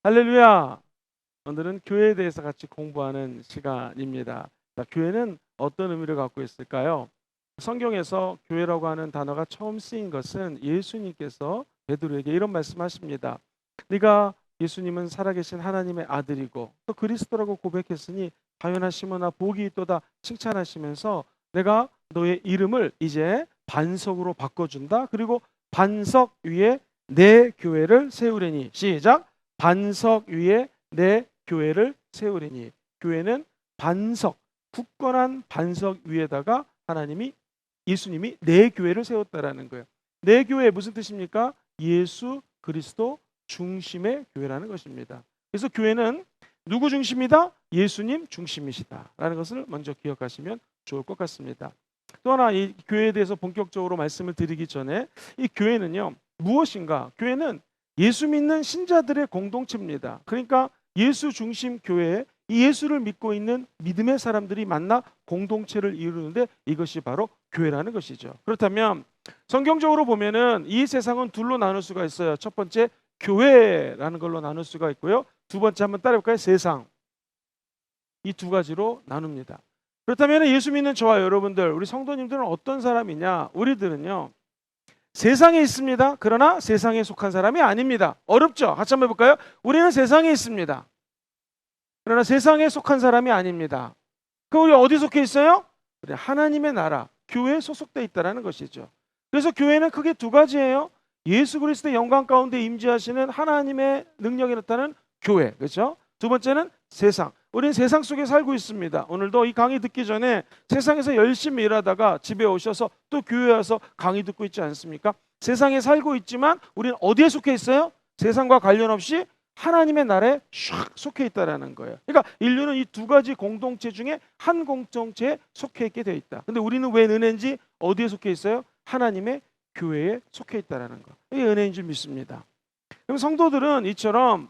할렐루야! 오늘은 교회에 대해서 같이 공부하는 시간입니다. 자, 교회는 어떤 의미를 갖고 있을까요? 성경에서 교회라고 하는 단어가 처음 쓰인 것은 예수님께서 베드로에게 이런 말씀하십니다. 네가 예수님은 살아계신 하나님의 아들이고 또 그리스도라고 고백했으니 당연하시므나 복이 있도다 칭찬하시면서 내가 너의 이름을 이제 반석으로 바꿔준다. 그리고 반석 위에 내 교회를 세우리니 시작. 반석 위에 내 교회를 세우리니. 교회는 반석, 굳건한 반석 위에다가 예수님이 내 교회를 세웠다라는 거예요. 내 교회 무슨 뜻입니까? 예수 그리스도 중심의 교회라는 것입니다. 그래서 교회는 누구 중심이다? 예수님 중심이시다라는 것을 먼저 기억하시면 좋을 것 같습니다. 또 하나 이 교회에 대해서 본격적으로 말씀을 드리기 전에 이 교회는요 무엇인가? 교회는 예수 믿는 신자들의 공동체입니다. 그러니까 예수 중심 교회에 이 예수를 믿고 있는 믿음의 사람들이 만나 공동체를 이루는데 이것이 바로 교회라는 것이죠. 그렇다면 성경적으로 보면은 이 세상은 둘로 나눌 수가 있어요. 첫 번째 교회라는 걸로 나눌 수가 있고요. 두 번째 한번 따라해볼까요? 세상. 이 두 가지로 나눕니다. 그렇다면 예수 믿는 저와 여러분들, 우리 성도님들은 어떤 사람이냐? 우리들은요. 세상에 있습니다. 그러나 세상에 속한 사람이 아닙니다. 어렵죠? 같이 한번 해볼까요? 우리는 세상에 있습니다. 그러나 세상에 속한 사람이 아닙니다. 그럼 우리 어디 속해 있어요? 우리 하나님의 나라, 교회에 소속돼 있다는 것이죠. 그래서 교회는 크게 두 가지예요. 예수 그리스도의 영광 가운데 임재하시는 하나님의 능력이 나타나는 교회, 그렇죠? 두 번째는 세상. 우리는 세상 속에 살고 있습니다. 오늘도 이 강의 듣기 전에 세상에서 열심히 일하다가 집에 오셔서 또 교회에 와서 강의 듣고 있지 않습니까? 세상에 살고 있지만 우리는 어디에 속해 있어요? 세상과 관련 없이 하나님의 나라에 샥 속해 있다라는 거예요. 그러니까 인류는 이 두 가지 공동체 중에 한 공동체에 속해 있게 되어 있다. 근데 우리는 왜 은혜인지 어디에 속해 있어요? 하나님의 교회에 속해 있다라는 거. 이게 은혜인 줄 믿습니다. 그럼 성도들은 이처럼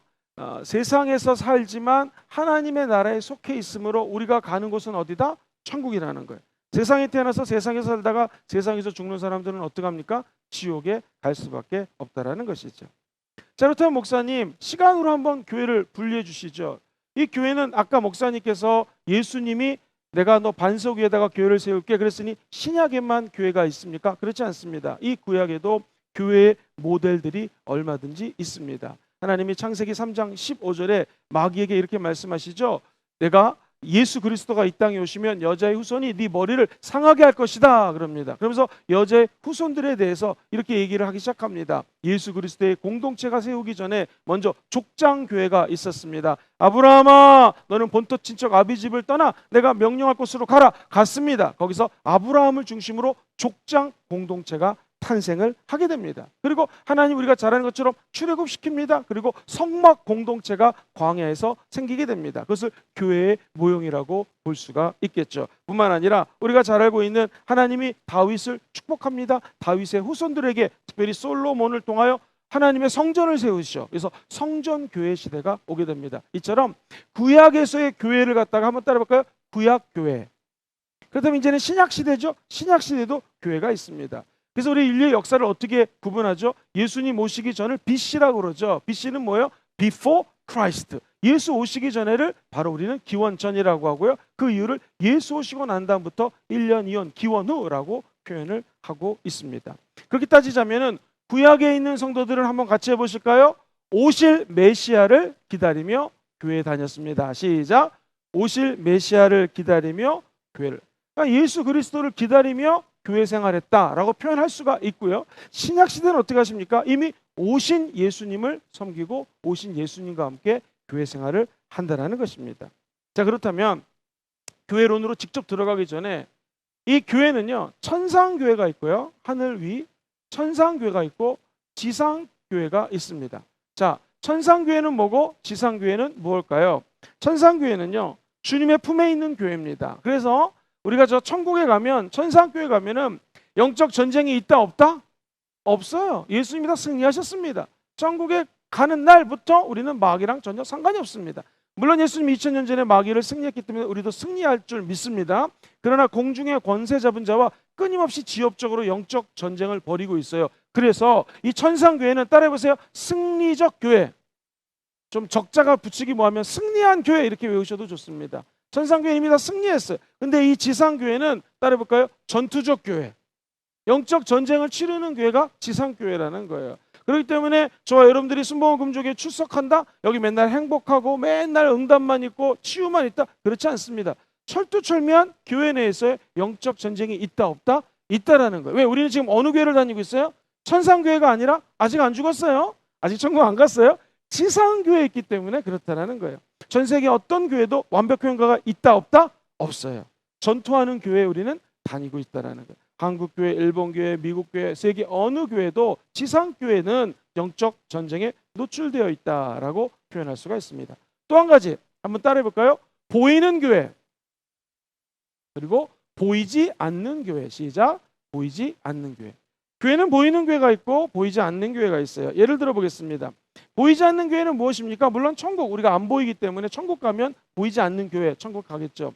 세상에서 살지만 하나님의 나라에 속해 있으므로 우리가 가는 곳은 어디다? 천국이라는 거예요. 세상에 태어나서 세상에서 살다가 세상에서 죽는 사람들은 어떡합니까? 지옥에 갈 수밖에 없다라는 것이죠. 자, 그렇다면 목사님 시간으로 한번 교회를 분리해 주시죠. 이 교회는 아까 목사님께서 예수님이 내가 너 반석 위에다가 교회를 세울게 그랬으니 신약에만 교회가 있습니까? 그렇지 않습니다. 이 구약에도 교회의 모델들이 얼마든지 있습니다. 하나님이 창세기 3장 15절에 마귀에게 이렇게 말씀하시죠. 내가 예수 그리스도가 이 땅에 오시면 여자의 후손이 네 머리를 상하게 할 것이다 그럽니다. 그러면서 여자의 후손들에 대해서 이렇게 얘기를 하기 시작합니다. 예수 그리스도의 공동체가 세우기 전에 먼저 족장교회가 있었습니다. 아브라함아 너는 본토 친척 아비 집을 떠나 내가 명령할 곳으로 가라. 갔습니다. 거기서 아브라함을 중심으로 족장 공동체가 탄생을 하게 됩니다. 그리고 하나님 우리가 잘 아는 것처럼 출애굽시킵니다. 그리고 성막 공동체가 광야에서 생기게 됩니다. 그것을 교회의 모형이라고 볼 수가 있겠죠. 뿐만 아니라 우리가 잘 알고 있는 하나님이 다윗을 축복합니다. 다윗의 후손들에게 특별히 솔로몬을 통하여 하나님의 성전을 세우시죠. 그래서 성전교회 시대가 오게 됩니다. 이처럼 구약에서의 교회를 갖다가 한번 따라볼까요? 구약교회. 그렇다면 이제는 신약시대죠. 신약시대도 교회가 있습니다. 그래서 우리 인류의 역사를 어떻게 구분하죠? 예수님 오시기 전을 BC라고 그러죠. BC는 뭐예요? Before Christ. 예수 오시기 전에를 바로 우리는 기원전이라고 하고요. 그 이유를 예수 오시고 난 다음부터 1년, 2년, 기원 후라고 표현을 하고 있습니다. 그렇게 따지자면은 구약에 있는 성도들을 한번 같이 해보실까요? 오실 메시아를 기다리며 교회에 다녔습니다. 시작. 오실 메시아를 기다리며 교회를. 그러니까 예수 그리스도를 기다리며 교회 생활했다라고 표현할 수가 있고요. 신약 시대는 어떻게 하십니까? 이미 오신 예수님을 섬기고 오신 예수님과 함께 교회 생활을 한다라는 것입니다. 자, 그렇다면 교회론으로 직접 들어가기 전에 이 교회는요. 천상교회가 있고요. 하늘 위 천상교회가 있고 지상교회가 있습니다. 자, 천상교회는 뭐고 지상교회는 무엇일까요? 천상교회는요. 주님의 품에 있는 교회입니다. 그래서 우리가 저 천국에 가면 천상교회 가면은 영적 전쟁이 있다 없다? 없어요. 예수님이 다 승리하셨습니다. 천국에 가는 날부터 우리는 마귀랑 전혀 상관이 없습니다. 물론 예수님이 2000년 전에 마귀를 승리했기 때문에 우리도 승리할 줄 믿습니다. 그러나 공중의 권세 잡은 자와 끊임없이 지역적으로 영적 전쟁을 벌이고 있어요. 그래서 이 천상교회는 따라해보세요. 승리적 교회. 좀 적자가 붙이기 뭐하면 승리한 교회 이렇게 외우셔도 좋습니다. 천상교회는 이미 다 승리했어요. 근데 이 지상교회는 따라해볼까요? 전투적 교회. 영적 전쟁을 치르는 교회가 지상교회라는 거예요. 그렇기 때문에 저와 여러분들이 순복음 금족에 출석한다? 여기 맨날 행복하고 맨날 응답만 있고 치유만 있다? 그렇지 않습니다. 철두철미한 교회 내에서의 영적 전쟁이 있다 없다? 있다라는 거예요. 왜? 우리는 지금 어느 교회를 다니고 있어요? 천상교회가 아니라 아직 안 죽었어요. 아직 천국 안 갔어요. 지상교회에 있기 때문에 그렇다라는 거예요. 전 세계 어떤 교회도 완벽한 교회가 있다 없다? 없어요. 전투하는 교회에 우리는 다니고 있다라는 거예요. 한국교회, 일본교회, 미국교회, 세계 어느 교회도 지상교회는 영적 전쟁에 노출되어 있다라고 표현할 수가 있습니다. 또 한 가지 한번 따라해 볼까요? 보이는 교회 그리고 보이지 않는 교회. 시작. 보이지 않는 교회. 교회는 보이는 교회가 있고 보이지 않는 교회가 있어요. 예를 들어 보겠습니다. 보이지 않는 교회는 무엇입니까? 물론 천국, 우리가 안 보이기 때문에 천국 가면 보이지 않는 교회, 천국 가겠죠.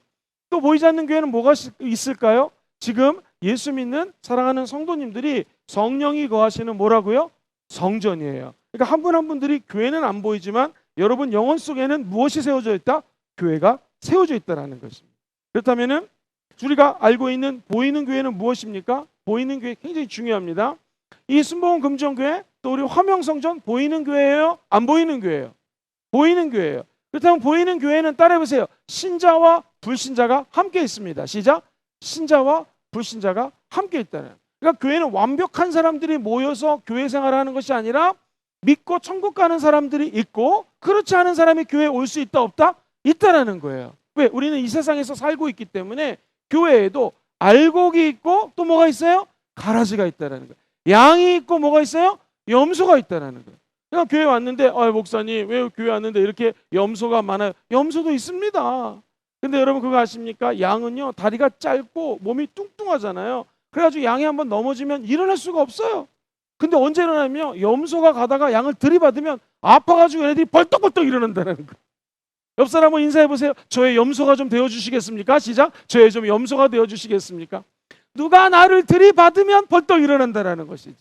또 보이지 않는 교회는 뭐가 있을까요? 지금 예수 믿는 사랑하는 성도님들이 성령이 거하시는 뭐라고요? 성전이에요. 그러니까 한 분 한 분들이 교회는 안 보이지만 여러분 영혼 속에는 무엇이 세워져 있다? 교회가 세워져 있다라는 것입니다. 그렇다면은 우리가 알고 있는 보이는 교회는 무엇입니까? 보이는 교회 굉장히 중요합니다. 이 순복음 금정교회 또 우리 화명성전 보이는 교회예요? 안 보이는 교회예요? 보이는 교회예요. 그렇다면 보이는 교회는 따라해보세요. 신자와 불신자가 함께 있습니다. 시작. 신자와 불신자가 함께 있다는. 그러니까 교회는 완벽한 사람들이 모여서 교회 생활하는 것이 아니라 믿고 천국 가는 사람들이 있고 그렇지 않은 사람이 교회에 올 수 있다 없다? 있다라는 거예요. 왜? 우리는 이 세상에서 살고 있기 때문에 교회에도 알곡이 있고 또 뭐가 있어요? 가라지가 있다라는 거예요. 양이 있고 뭐가 있어요? 염소가 있다라는 거예요. 그러니까 교회 왔는데 목사님 왜 교회 왔는데 이렇게 염소가 많아요? 염소도 있습니다. 근데 여러분 그거 아십니까? 양은요 다리가 짧고 몸이 뚱뚱하잖아요. 그래가지고 양이 한번 넘어지면 일어날 수가 없어요. 근데 언제 일어나면 염소가 가다가 양을 들이받으면 아파가지고 얘네들이 벌떡벌떡 일어난다는 거예요. 옆 사람 한번 인사해 보세요. 저의 염소가 좀 되어주시겠습니까? 시작. 저의 좀 염소가 되어주시겠습니까? 누가 나를 들이받으면 벌떡 일어난다라는 것이죠.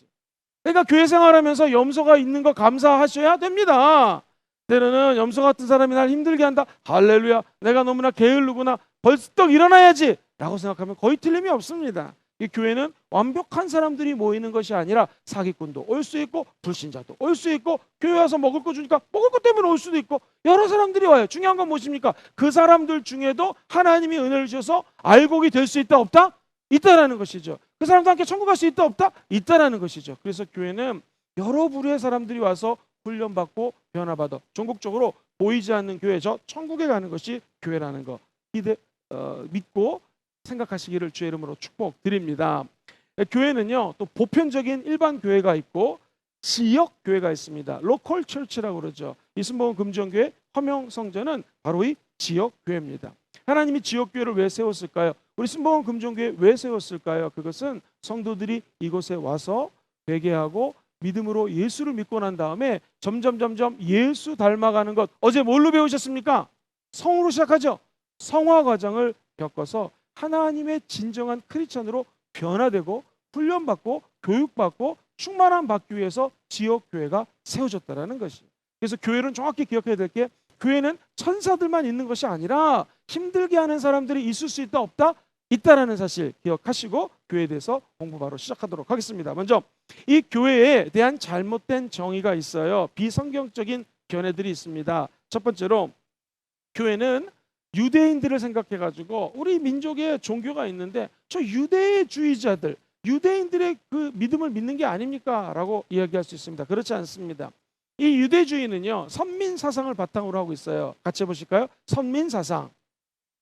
그러니까 교회 생활하면서 염소가 있는 거 감사하셔야 됩니다. 때로는 염소 같은 사람이 날 힘들게 한다. 할렐루야. 내가 너무나 게을르구나. 벌떡 일어나야지 라고 생각하면 거의 틀림이 없습니다. 이 교회는 완벽한 사람들이 모이는 것이 아니라 사기꾼도 올 수 있고 불신자도 올 수 있고 교회 와서 먹을 거 주니까 먹을 것 때문에 올 수도 있고 여러 사람들이 와요. 중요한 건 무엇입니까? 그 사람들 중에도 하나님이 은혜를 주셔서 알곡이 될 수 있다 없다? 있다라는 것이죠. 그 사람도 함께 천국 갈 수 있다 없다? 있다라는 것이죠. 그래서 교회는 여러 부류의 사람들이 와서 훈련받고 변화받아 전국적으로 보이지 않는 교회, 저 천국에 가는 것이 교회라는 거 믿고 생각하시기를 주의 이름으로 축복드립니다. 교회는요 또 보편적인 일반 교회가 있고 지역 교회가 있습니다. 로컬 처치라고 그러죠. 이 순복음 금정교회 화명성전은 바로 이 지역 교회입니다. 하나님이 지역 교회를 왜 세웠을까요? 우리 순복음 금정교회 왜 세웠을까요? 그것은 성도들이 이곳에 와서 회개하고 믿음으로 예수를 믿고 난 다음에 점점 예수 닮아가는 것. 어제 뭘로 배우셨습니까? 성으로 시작하죠. 성화 과정을 겪어서 하나님의 진정한 크리스천으로 변화되고 훈련받고 교육받고 충만함 받기 위해서 지역교회가 세워졌다는 것이에요. 그래서 교회는 정확히 기억해야 될 게 교회는 천사들만 있는 것이 아니라 힘들게 하는 사람들이 있을 수 있다 없다? 있다라는 사실 기억하시고 교회에 대해서 공부 바로 시작하도록 하겠습니다. 먼저 이 교회에 대한 잘못된 정의가 있어요. 비성경적인 견해들이 있습니다. 첫 번째로 교회는 유대인들을 생각해가지고 우리 민족의 종교가 있는데 저 유대주의자들, 유대인들의 그 믿음을 믿는 게 아닙니까? 라고 이야기할 수 있습니다. 그렇지 않습니다. 이 유대주의는요 선민 사상을 바탕으로 하고 있어요. 같이 해보실까요? 선민 사상.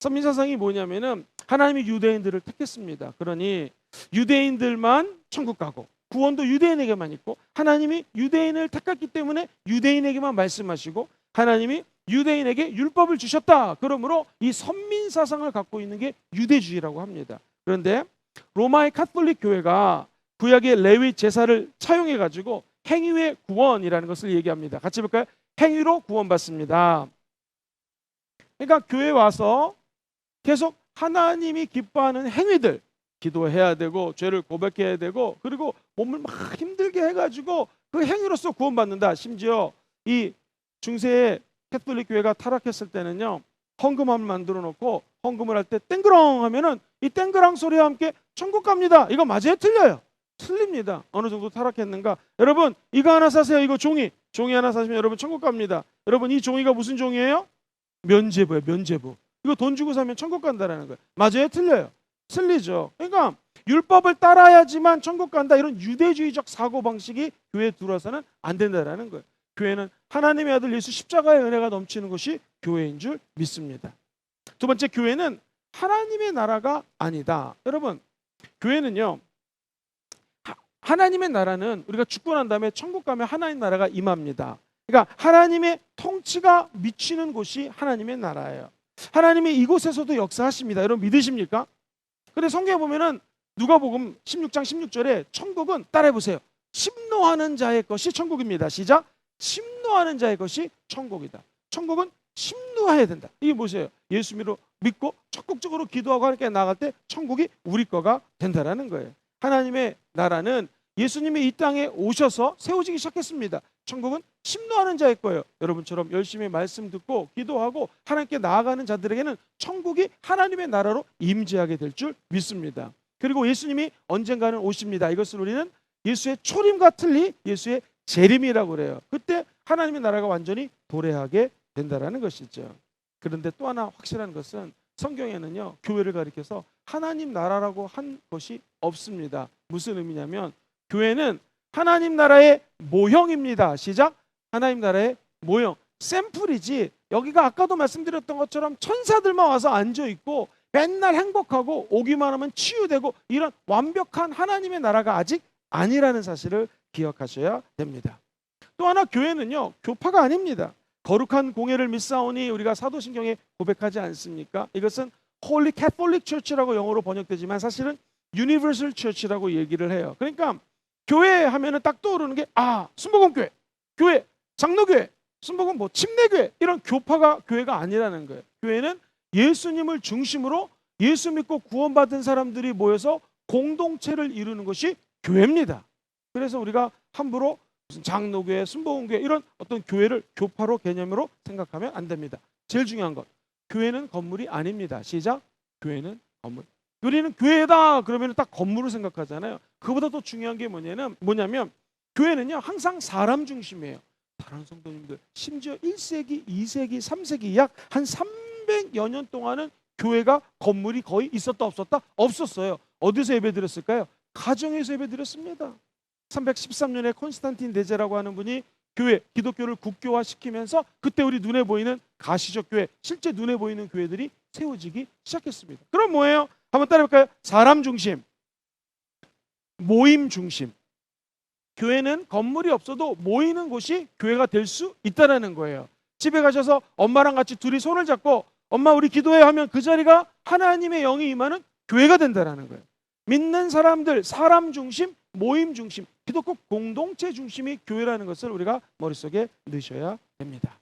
선민 사상이 뭐냐면은 하나님이 유대인들을 택했습니다. 그러니 유대인들만 천국 가고 구원도 유대인에게만 있고 하나님이 유대인을 택했기 때문에 유대인에게만 말씀하시고 하나님이 유대인에게 율법을 주셨다. 그러므로 이 선민 사상을 갖고 있는 게 유대주의라고 합니다. 그런데 로마의 카톨릭 교회가 구약의 레위 제사를 차용해 가지고 행위의 구원이라는 것을 얘기합니다. 같이 볼까요? 행위로 구원받습니다. 그러니까 교회에 와서 계속 하나님이 기뻐하는 행위들, 기도해야 되고 죄를 고백해야 되고 그리고 몸을 막 힘들게 해가지고 그 행위로서 구원받는다. 심지어 이 중세에 캐톨릭 교회가 타락했을 때는요, 헌금함을 만들어 놓고 헌금을 할 때 땡그랑 하면은 이 땡그랑 소리와 함께 천국 갑니다. 이거 맞아요? 틀려요? 틀립니다. 어느 정도 타락했는가? 여러분 이거 하나 사세요. 이거 종이 하나 사시면 여러분 천국 갑니다. 여러분 이 종이가 무슨 종이에요? 면죄부예요. 면죄부. 이거 돈 주고 사면 천국 간다라는 거예요. 맞아요? 틀려요? 틀리죠. 그러니까 율법을 따라야지만 천국 간다, 이런 유대주의적 사고방식이 교회에 들어와서는 안 된다라는 거예요. 교회는 하나님의 아들 예수 십자가의 은혜가 넘치는 것이 교회인 줄 믿습니다. 두 번째, 교회는 하나님의 나라가 아니다. 여러분 교회는요, 하나님의 나라는 우리가 죽고 난 다음에 천국 가면 하나님 나라가 임합니다. 그러니까 하나님의 통치가 미치는 곳이 하나님의 나라예요. 하나님이 이곳에서도 역사하십니다. 여러분 믿으십니까? 근데 성경에 보면은 누가복음 16장 16절에 천국은, 따라해보세요, 심노하는 자의 것이 천국입니다. 시작. 심노하는 자의 것이 천국이다. 천국은 심노해야 된다. 이게 뭐세요? 예수 믿고 적극적으로 기도하고 하나님께 나아갈 때 천국이 우리 거가 된다라는 거예요. 하나님의 나라는 예수님이 이 땅에 오셔서 세워지기 시작했습니다. 천국은 심노하는 자의 거예요. 여러분처럼 열심히 말씀 듣고 기도하고 하나님께 나아가는 자들에게는 천국이 하나님의 나라로 임재하게 될 줄 믿습니다. 그리고 예수님이 언젠가는 오십니다. 이것을 우리는 예수의 초림과 틀리 예수의 재림이라고 그래요. 그때 하나님의 나라가 완전히 도래하게 된다라는 것이죠. 그런데 또 하나 확실한 것은 성경에는요, 교회를 가리켜서 하나님 나라라고 한 것이 없습니다. 무슨 의미냐면 교회는 하나님 나라의 모형입니다. 시작. 하나님 나라의 모형, 샘플이지, 여기가 아까도 말씀드렸던 것처럼 천사들만 와서 앉아있고 맨날 행복하고 오기만 하면 치유되고 이런 완벽한 하나님의 나라가 아직 아니라는 사실을 기억하셔야 됩니다. 또 하나, 교회는요, 교파가 아닙니다. 거룩한 공예를 믿사오니 우리가 사도신경에 고백하지 않습니까? 이것은 Holy Catholic Church라고 영어로 번역되지만 사실은 Universal Church라고 얘기를 해요. 그러니까 교회 하면은 딱 떠오르는 게 순복음교회, 교회, 장로교회, 순복음 침례교회, 이런 교파가 교회가 아니라는 거예요. 교회는 예수님을 중심으로 예수 믿고 구원받은 사람들이 모여서 공동체를 이루는 것이 교회입니다. 그래서 우리가 함부로 무슨 장로교회, 순복음교회 이런 어떤 교회를 교파로 개념으로 생각하면 안 됩니다. 제일 중요한 것, 교회는 건물이 아닙니다. 시작. 교회는 건물. 우리는 교회다 그러면 딱 건물을 생각하잖아요. 그보다 더 중요한 게 뭐냐면 교회는요, 항상 사람 중심이에요. 다른 성도님들, 심지어 1세기, 2세기, 3세기 약 한 300여 년 동안은 교회가 건물이 거의 있었다 없었다? 없었어요. 어디서 예배드렸을까요? 가정에서 예배드렸습니다. 313년에 콘스탄틴 대제라고 하는 분이 교회, 기독교를 국교화시키면서 그때 우리 눈에 보이는 가시적 교회, 실제 눈에 보이는 교회들이 세워지기 시작했습니다. 그럼 뭐예요? 한번 따라해볼까요? 사람 중심, 모임 중심. 교회는 건물이 없어도 모이는 곳이 교회가 될 수 있다는 거예요. 집에 가셔서 엄마랑 같이 둘이 손을 잡고 엄마 우리 기도해 하면 그 자리가 하나님의 영이 임하는 교회가 된다는 거예요. 믿는 사람들, 사람 중심, 모임 중심, 기독교 공동체 중심이 교회라는 것을 우리가 머릿속에 넣으셔야 됩니다.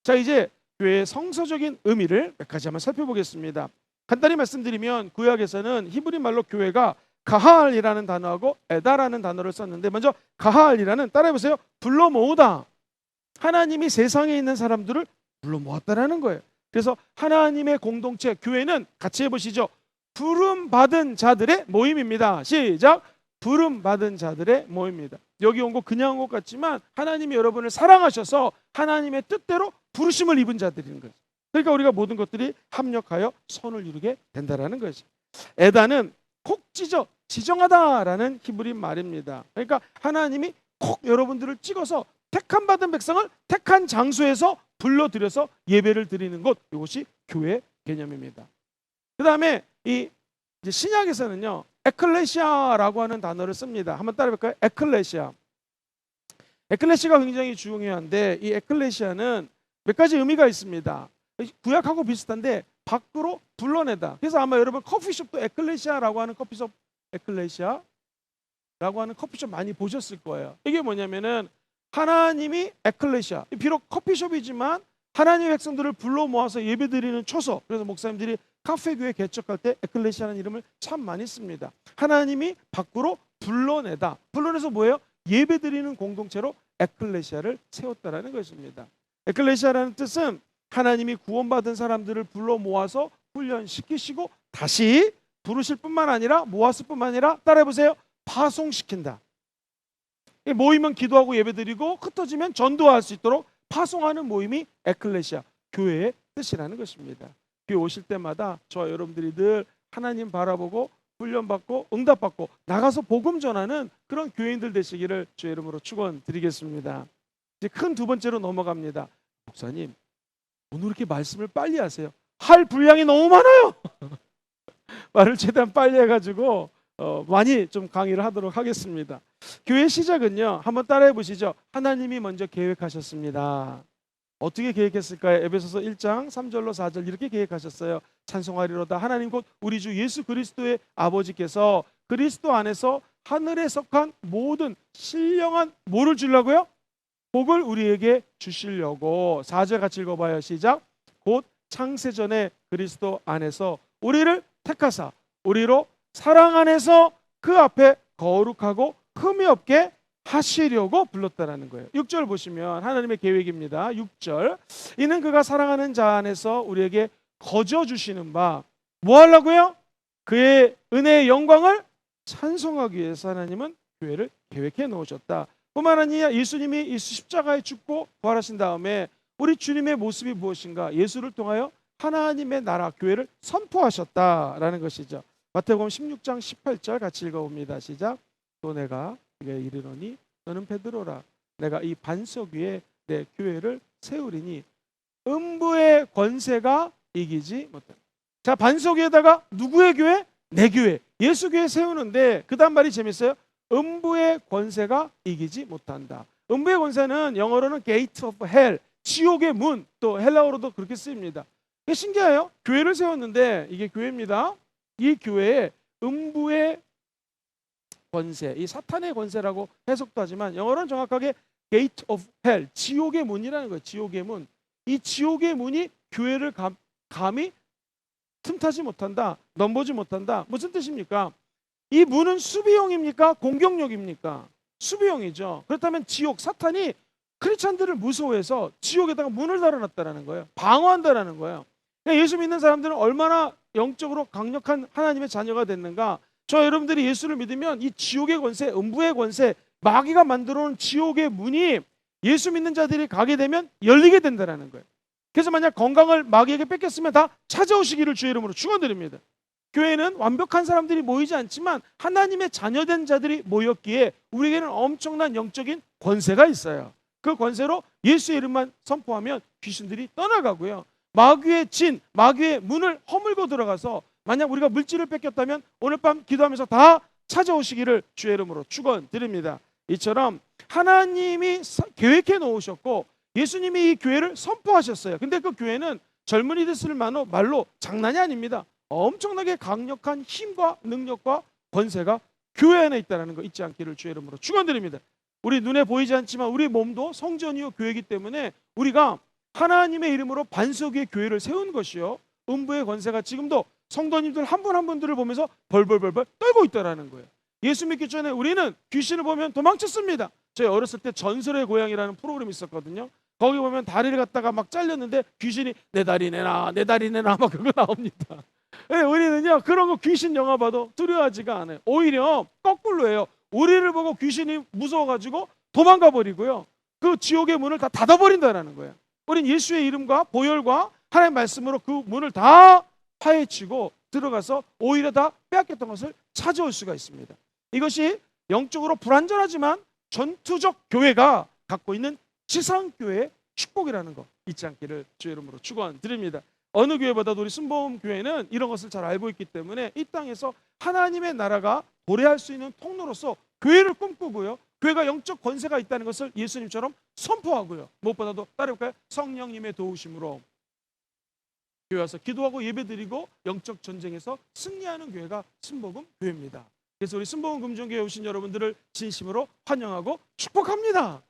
자, 이제 교회의 성서적인 의미를 몇 가지 한번 살펴보겠습니다. 간단히 말씀드리면 구약에서는 히브리 말로 교회가 가할이라는 단어하고 에다라는 단어를 썼는데, 먼저 가할이라는, 따라해보세요, 불러 모으다. 하나님이 세상에 있는 사람들을 불러 모았다라는 거예요. 그래서 하나님의 공동체, 교회는 같이 해보시죠. 부름받은 자들의 모임입니다. 시작. 부름받은 자들의 모임입니다. 여기 온 거 그냥 온 것 같지만 하나님이 여러분을 사랑하셔서 하나님의 뜻대로 부르심을 입은 자들인 거죠. 그러니까 우리가 모든 것들이 합력하여 선을 이루게 된다라는 거죠. 에다는 콕 찢어 지정하다라는 히브리 말입니다. 그러니까 하나님이 콕 여러분들을 찍어서 택함 받은 백성을 택한 장소에서 불러들여서 예배를 드리는 곳, 이것이 교회 개념입니다. 그 다음에 이제 신약에서는요, 에클레시아라고 하는 단어를 씁니다. 한번 따라해볼까요? 에클레시아. 에클레시아가 굉장히 중요한데 이 에클레시아는 몇 가지 의미가 있습니다. 구약하고 비슷한데 밖으로 불러내다. 그래서 아마 여러분 커피숍도 에클레시아라고 하는 커피숍, 에클레시아라고 하는 커피숍 많이 보셨을 거예요. 이게 뭐냐면은 하나님이 에클레시아, 비록 커피숍이지만 하나님의 백성들을 불러 모아서 예배드리는 초소. 그래서 목사님들이 카페교회 개척할 때 에클레시아라는 이름을 참 많이 씁니다. 하나님이 밖으로 불러내다. 불러내서 뭐예요? 예배드리는 공동체로 에클레시아를 세웠다라는 것입니다. 에클레시아라는 뜻은 하나님이 구원받은 사람들을 불러 모아서 훈련시키시고 다시 부르실 뿐만 아니라 모았을 뿐만 아니라 따라해보세요. 파송시킨다. 모이면 기도하고 예배드리고 흩어지면 전도할 수 있도록 파송하는 모임이 에클레시아, 교회의 뜻이라는 것입니다. 교회 오실 때마다 저와 여러분들이 늘 하나님 바라보고 훈련받고 응답받고 나가서 복음 전하는 그런 교인들 되시기를 주의 이름으로 축원드리겠습니다. 이제 큰 두 번째로 넘어갑니다. 목사님, 오늘 이렇게 말씀을 빨리 하세요. 할 분량이 너무 많아요. 말을 최대한 빨리 해가지고 많이 좀 강의를 하도록 하겠습니다. 교회 시작은요, 한번 따라해 보시죠. 하나님이 먼저 계획하셨습니다. 어떻게 계획했을까요? 에베소서 1장 3절로 4절 이렇게 계획하셨어요. 찬송하리로다 하나님 곧 우리 주 예수 그리스도의 아버지께서 그리스도 안에서 하늘에 속한 모든 신령한 뭐를 주려고요? 복을 우리에게 주시려고. 4절 같이 읽어봐요. 시작. 곧 창세전에 그리스도 안에서 우리를 택하사 우리로 사랑 안에서 그 앞에 거룩하고 흠이 없게 하시려고 불렀다라는 거예요. 6절 보시면 하나님의 계획입니다. 6절. 이는 그가 사랑하는 자 안에서 우리에게 거저 주시는 바 뭐 하려고요? 그의 은혜의 영광을 찬송하기 위해서 하나님은 교회를 계획해 놓으셨다. 뿐만 아니라 예수님이 이 십자가에 죽고 부활하신 다음에 우리 주님의 모습이 무엇인가? 예수를 통하여 하나님의 나라 교회를 선포하셨다라는 것이죠. 마태복음 16장 18절 같이 읽어봅니다. 시작. 또 내가 네게 이르노니 너는 베드로라. 내가 이 반석 위에 내 교회를 세우리니 음부의 권세가 이기지 못한다. 자, 반석 위에다가 누구의 교회? 내 교회, 예수 교회 세우는데 그 다음 말이 재밌어요. 음부의 권세가 이기지 못한다. 음부의 권세는 영어로는 gate of hell, 지옥의 문, 또 헬라어로도 그렇게 쓰입니다. 이게 신기해요. 교회를 세웠는데 이게 교회입니다. 이 교회에 음부의 권세, 이 사탄의 권세라고 해석도 하지만 영어로는 정확하게 gate of hell, 지옥의 문이라는 거예요. 지옥의 문. 이 지옥의 문이 교회를 감히 틈타지 못한다, 넘보지 못한다. 무슨 뜻입니까? 이 문은 수비용입니까? 공격용입니까? 수비용이죠. 그렇다면 지옥, 사탄이 크리스찬들을 무서워해서 지옥에다가 문을 달아놨다는 거예요. 방어한다는 거예요. 그러니까 예수 믿는 사람들은 얼마나 영적으로 강력한 하나님의 자녀가 됐는가. 저 여러분들이 예수를 믿으면 이 지옥의 권세, 음부의 권세, 마귀가 만들어놓은 지옥의 문이 예수 믿는 자들이 가게 되면 열리게 된다는 거예요. 그래서 만약 건강을 마귀에게 뺏겼으면 다 찾아오시기를 주의 이름으로 축원드립니다. 교회는 완벽한 사람들이 모이지 않지만 하나님의 자녀된 자들이 모였기에 우리에게는 엄청난 영적인 권세가 있어요. 그 권세로 예수의 이름만 선포하면 귀신들이 떠나가고요. 마귀의 진, 마귀의 문을 허물고 들어가서 만약 우리가 물질을 뺏겼다면 오늘 밤 기도하면서 다 찾아오시기를 주의 이름으로 축원드립니다. 이처럼 하나님이 계획해 놓으셨고 예수님이 이 교회를 선포하셨어요. 근데 그 교회는 젊은이들 쓸 말로 장난이 아닙니다. 엄청나게 강력한 힘과 능력과 권세가 교회 안에 있다는 거 잊지 않기를 주의 이름으로 축원드립니다. 우리 눈에 보이지 않지만 우리 몸도 성전이요 교회이기 때문에 우리가 하나님의 이름으로 반석 위에 교회를 세운 것이요 음부의 권세가 지금도 성도님들 한 분 한 분들을 보면서 벌벌벌벌 떨고 있다는 거예요. 예수 믿기 전에 우리는 귀신을 보면 도망쳤습니다. 저희 어렸을 때 전설의 고향이라는 프로그램이 있었거든요. 거기 보면 다리를 갖다가 막 잘렸는데 귀신이 내 다리 내놔 내 다리 내놔 막 그거 나옵니다. 네, 우리는요 그런 거 귀신 영화 봐도 두려워하지가 않아요. 오히려 거꾸로예요. 우리를 보고 귀신이 무서워가지고 도망가 버리고요. 그 지옥의 문을 다 닫아버린다는 거예요. 우린 예수의 이름과 보혈과 하나님의 말씀으로 그 문을 다 파헤치고 들어가서 오히려 다 빼앗겼던 것을 찾아올 수가 있습니다. 이것이 영적으로 불완전하지만 전투적 교회가 갖고 있는 지상교회의 축복이라는 거 잊지 않기를 주의 이름으로 축원드립니다. 어느 교회보다도 우리 순복음 교회는 이런 것을 잘 알고 있기 때문에 이 땅에서 하나님의 나라가 도래할 수 있는 통로로서 교회를 꿈꾸고요. 교회가 영적 권세가 있다는 것을 예수님처럼 선포하고요. 무엇보다도 따라볼까요? 성령님의 도우심으로 교회 와서 기도하고 예배드리고 영적 전쟁에서 승리하는 교회가 순복음 교회입니다. 그래서 우리 순복음 금종교회 오신 여러분들을 진심으로 환영하고 축복합니다.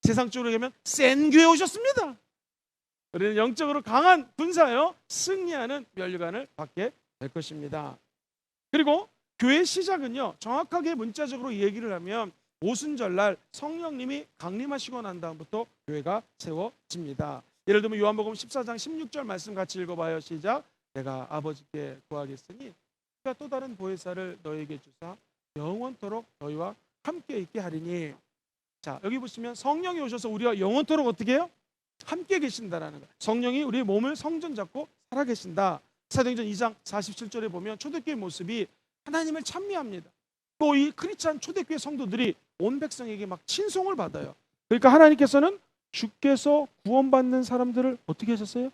세상적으로 얘기하면 센 교회 오셨습니다. 우리는 영적으로 강한 군사요 승리하는 면류관을 받게 될 것입니다. 그리고 교회 시작은요 정확하게 문자적으로 얘기를 하면 오순절날 성령님이 강림하시고 난 다음부터 교회가 세워집니다. 예를 들면 요한복음 14장 16절 말씀 같이 읽어봐요. 시작. 내가 아버지께 구하겠으니 그가 또 다른 보혜사를 너에게 주사 영원토록 너희와 함께 있게 하리니. 자, 여기 보시면 성령이 오셔서 우리와 영원토록 어떻게 해요? 함께 계신다라는 거예요. 성령이 우리의 몸을 성전 잡고 살아계신다. 사도행전 2장 47절에 보면 초대교회 모습이 하나님을 찬미합니다. 또 이 크리스찬 초대교회 성도들이 온 백성에게 막 친송을 받아요. 그러니까 하나님께서는 주께서 구원받는 사람들을 어떻게 하셨어요?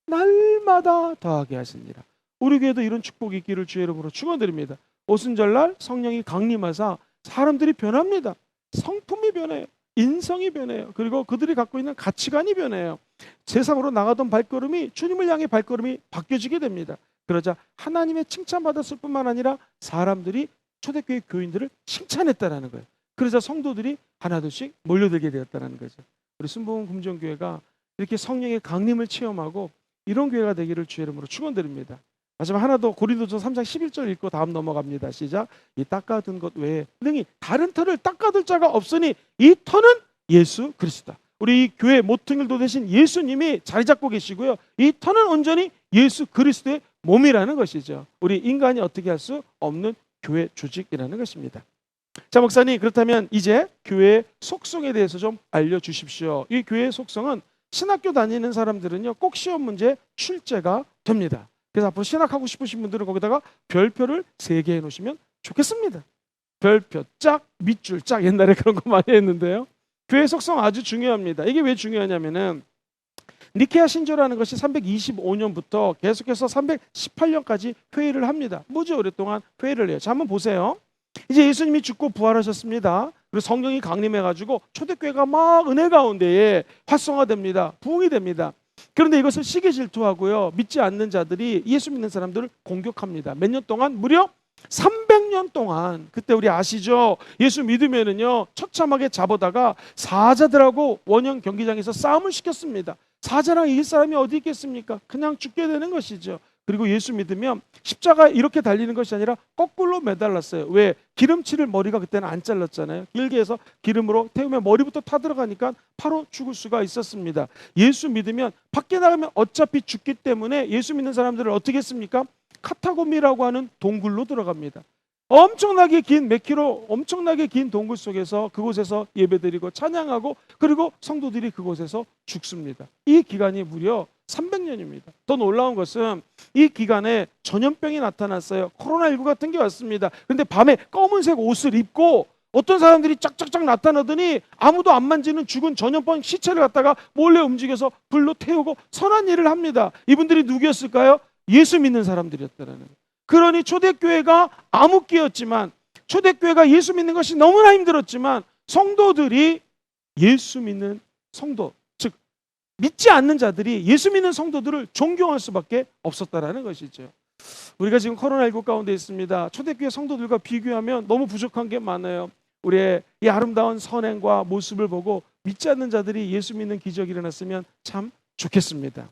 날마다 더하게 하시니라. 우리 교회도 이런 축복이 있기를 주의 이름으로 축원드립니다. 오순절날 성령이 강림하사 사람들이 변합니다. 성품이 변해요. 인성이 변해요. 그리고 그들이 갖고 있는 가치관이 변해요. 세상으로 나가던 발걸음이 주님을 향해 발걸음이 바뀌어지게 됩니다. 그러자 하나님의 칭찬받았을 뿐만 아니라 사람들이 초대교회 교인들을 칭찬했다라는 거예요. 그러자 성도들이 하나둘씩 몰려들게 되었다는 거죠. 우리 순복음 금정교회가 이렇게 성령의 강림을 체험하고 이런 교회가 되기를 주의 이름으로 축원드립니다. 마지막 하나 더, 고린도서 3장 11절 읽고 다음 넘어갑니다. 시작. 이 닦아둔 것 외에 능히 다른 터를 닦아둘 자가 없으니 이 터는 예수 그리스도다. 우리 이 교회 모퉁이도 되신 예수님이 자리 잡고 계시고요. 이 터는 온전히 예수 그리스도의 몸이라는 것이죠. 우리 인간이 어떻게 할 수 없는 교회 조직이라는 것입니다. 자, 목사님, 그렇다면 이제 교회의 속성에 대해서 좀 알려주십시오. 이 교회의 속성은 신학교 다니는 사람들은요 꼭 시험 문제 출제가 됩니다. 그래서 앞으로 신학하고 싶으신 분들은 거기다가 별표를 3개 해놓으시면 좋겠습니다. 별표 짝, 밑줄 짝, 옛날에 그런 거 많이 했는데요. 교회 속성 아주 중요합니다. 이게 왜 중요하냐면은 니케아 신조라는 것이 325년부터 계속해서 318년까지 회의를 합니다. 무지 오랫동안 회의를 해요. 자, 한번 보세요. 이제 예수님이 죽고 부활하셨습니다. 그리고 성령이 강림해가지고 초대교회가 막 은혜 가운데에 활성화됩니다. 부흥이 됩니다. 그런데 이것을 시기 질투하고요, 믿지 않는 자들이 예수 믿는 사람들을 공격합니다. 몇 년 동안? 무려 300년 동안. 그때 우리 아시죠? 예수 믿으면은요 처참하게 잡아다가 사자들하고 원형 경기장에서 싸움을 시켰습니다. 사자랑 이길 사람이 어디 있겠습니까? 그냥 죽게 되는 것이죠. 그리고 예수 믿으면 십자가 이렇게 달리는 것이 아니라 거꾸로 매달랐어요. 왜? 기름칠을 머리가 그때는 안 잘랐잖아요. 길게 해서 기름으로 태우면 머리부터 타들어가니까 바로 죽을 수가 있었습니다. 예수 믿으면 밖에 나가면 어차피 죽기 때문에 예수 믿는 사람들을 어떻게 했습니까? 카타콤이라고 하는 동굴로 들어갑니다. 엄청나게 긴 몇 킬로, 엄청나게 긴 동굴 속에서 그곳에서 예배드리고 찬양하고 그리고 성도들이 그곳에서 죽습니다. 이 기간이 무려 300년입니다. 더 놀라운 것은 이 기간에 전염병이 나타났어요. 코로나19 같은 게 왔습니다. 그런데 밤에 검은색 옷을 입고 어떤 사람들이 짝짝짝 나타나더니 아무도 안 만지는 죽은 전염병 시체를 갖다가 몰래 움직여서 불로 태우고 선한 일을 합니다. 이분들이 누구였을까요? 예수 믿는 사람들이었다는 거예요. 그러니 초대교회가 암흑기였지만, 초대교회가 예수 믿는 것이 너무나 힘들었지만 성도들이 예수 믿는 성도, 즉 믿지 않는 자들이 예수 믿는 성도들을 존경할 수밖에 없었다라는 것이죠. 우리가 지금 코로나19 가운데 있습니다. 초대교회 성도들과 비교하면 너무 부족한 게 많아요. 우리의 이 아름다운 선행과 모습을 보고 믿지 않는 자들이 예수 믿는 기적이 일어났으면 참 좋겠습니다.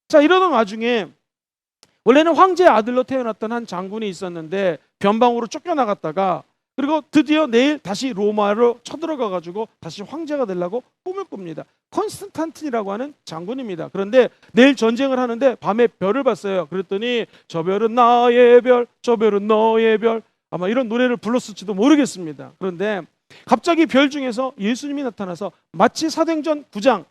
자, 이러던 와중에 원래는 황제의 아들로 태어났던 한 장군이 있었는데 변방으로 쫓겨나갔다가 그리고 드디어 내일 다시 로마로 쳐들어가 가지고 다시 황제가 되려고 꿈을 꿉니다. 콘스탄틴이라고 하는 장군입니다. 그런데 내일 전쟁을 하는데 밤에 별을 봤어요. 그랬더니 저 별은 나의 별, 저 별은 너의 별, 아마 이런 노래를 불렀을지도 모르겠습니다. 그런데 갑자기 별 중에서 예수님이 나타나서 마치 사도행전 9장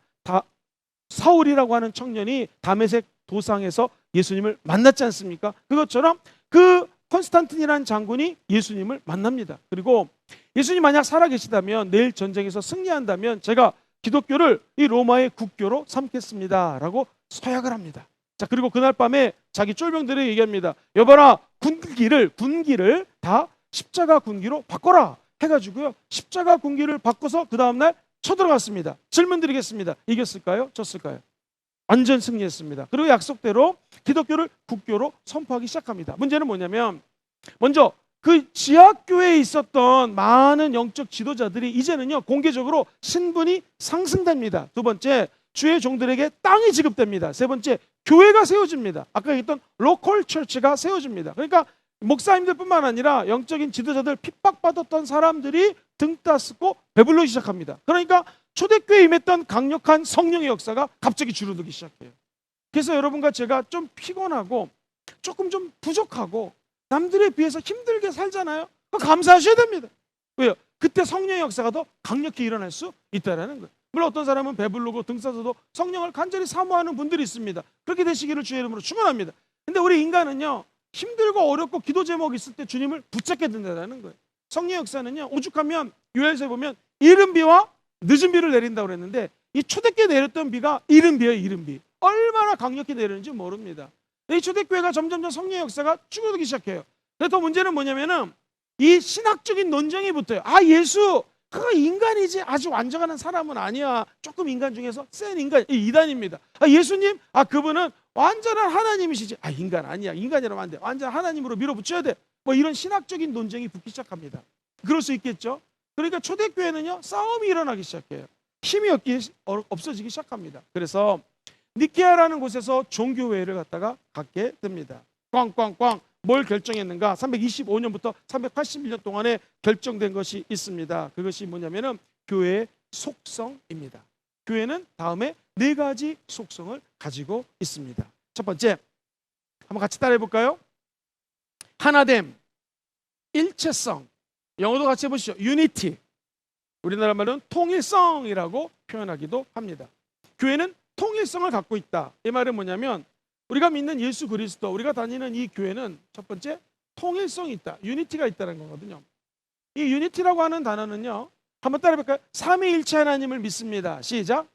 사울이라고 하는 청년이 다메섹 도상에서 예수님을 만났지 않습니까? 그것처럼 그 콘스탄틴이라는 장군이 예수님을 만납니다. 그리고 예수님 만약 살아계시다면 내일 전쟁에서 승리한다면 제가 기독교를 이 로마의 국교로 삼겠습니다 라고 서약을 합니다. 자, 그리고 그날 밤에 자기 쫄병들에게 얘기합니다. 여봐라, 군기를 다 십자가 군기로 바꿔라 해가지고요 십자가 군기를 바꿔서 그 다음날 쳐들어갔습니다. 질문 드리겠습니다. 이겼을까요? 졌을까요? 완전 승리했습니다. 그리고 약속대로 기독교를 국교로 선포하기 시작합니다. 문제는 뭐냐면, 먼저 그 지하교회에 있었던 많은 영적 지도자들이 이제는요 공개적으로 신분이 상승됩니다. 두 번째, 주의 종들에게 땅이 지급됩니다. 세 번째, 교회가 세워집니다. 아까 얘기했던 로컬 처치가 세워집니다. 그러니까 목사님들뿐만 아니라 영적인 지도자들, 핍박받았던 사람들이 등 따스고 배불르기 시작합니다. 그러니까 초대교회에 임했던 강력한 성령의 역사가 갑자기 줄어들기 시작해요. 그래서 여러분과 제가 좀 피곤하고 조금 좀 부족하고 남들에 비해서 힘들게 살잖아요. 감사하셔야 됩니다. 왜요? 그때 성령의 역사가 더 강력히 일어날 수 있다는 거예요. 물론 어떤 사람은 배부르고 등 싸서도 성령을 간절히 사모하는 분들이 있습니다. 그렇게 되시기를 주의 이름으로 축원합니다. 근데 우리 인간은요, 힘들고 어렵고 기도 제목이 있을 때 주님을 붙잡게 된다는 거예요. 성령의 역사는요, 오죽하면 요엘서에 보면 이른 비와 늦은 비를 내린다고 그랬는데, 이 초대교회에 내렸던 비가 이른 비예요. 이른 비. 얼마나 강력히 내리는지 모릅니다. 이 초대교회가 점점점 성령의 역사가 줄어들기 시작해요. 근데 더 문제는 뭐냐면은 이 신학적인 논쟁이 붙어요. 예수 그거 인간이지 아주 완전한 사람은 아니야. 조금 인간 중에서 센 인간, 이단입니다. 예수님 그분은 완전한 하나님이시지. 인간 아니야. 인간이라면 안 돼. 완전 하나님으로 밀어붙여야 돼. 뭐 이런 신학적인 논쟁이 붙기 시작합니다. 그럴 수 있겠죠. 그러니까 초대교회는요, 싸움이 일어나기 시작해요. 힘이 없어지기 시작합니다. 그래서 니케아라는 곳에서 종교회의를 갖게 됩니다. 꽝꽝꽝 뭘 결정했는가? 325년부터 381년 동안에 결정된 것이 있습니다. 그것이 뭐냐면은 교회의 속성입니다. 교회는 다음에 4가지 속성을 가지고 있습니다. 첫 번째, 한번 같이 따라해 볼까요? 하나됨, 일체성, 영어도 같이 해보시죠. 유니티. 우리나라 말로는 통일성이라고 표현하기도 합니다. 교회는 통일성을 갖고 있다. 이 말은 뭐냐면 우리가 믿는 예수 그리스도, 우리가 다니는 이 교회는 첫 번째 통일성이 있다. 유니티가 있다는 거거든요. 이 유니티라고 하는 단어는요, 한번 따라해볼까요? 삼위일체 하나님을 믿습니다. 시작.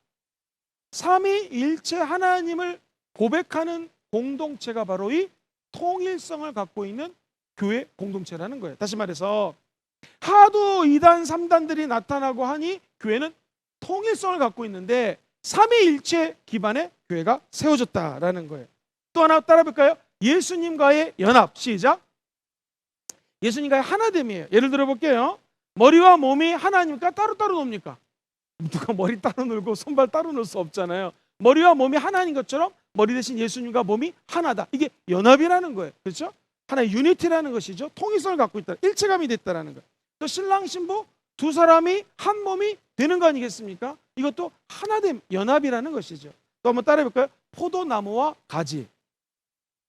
삼위일체 하나님을 고백하는 공동체가 바로 이 통일성을 갖고 있는 교회 공동체라는 거예요. 다시 말해서 하도 2단 3단들이 나타나고 하니 교회는 통일성을 갖고 있는데 삼위일체 기반의 교회가 세워졌다라는 거예요. 또 하나 따라볼까요? 예수님과의 연합. 시작. 예수님과의 하나됨이에요. 예를 들어 볼게요. 머리와 몸이 하나니까 따로따로 놉니까? 누가 머리 따로 놀고 손발 따로 놀 수 없잖아요. 머리와 몸이 하나인 것처럼 머리 대신 예수님과 몸이 하나다. 이게 연합이라는 거예요. 그렇죠? 하나의 유니티라는 것이죠. 통일성을 갖고 있다. 일체감이 됐다라는 거예요. 또 신랑 신부 두 사람이 한 몸이 되는 거 아니겠습니까? 이것도 하나됨, 연합이라는 것이죠. 또 한번 따라해볼까요? 포도나무와 가지.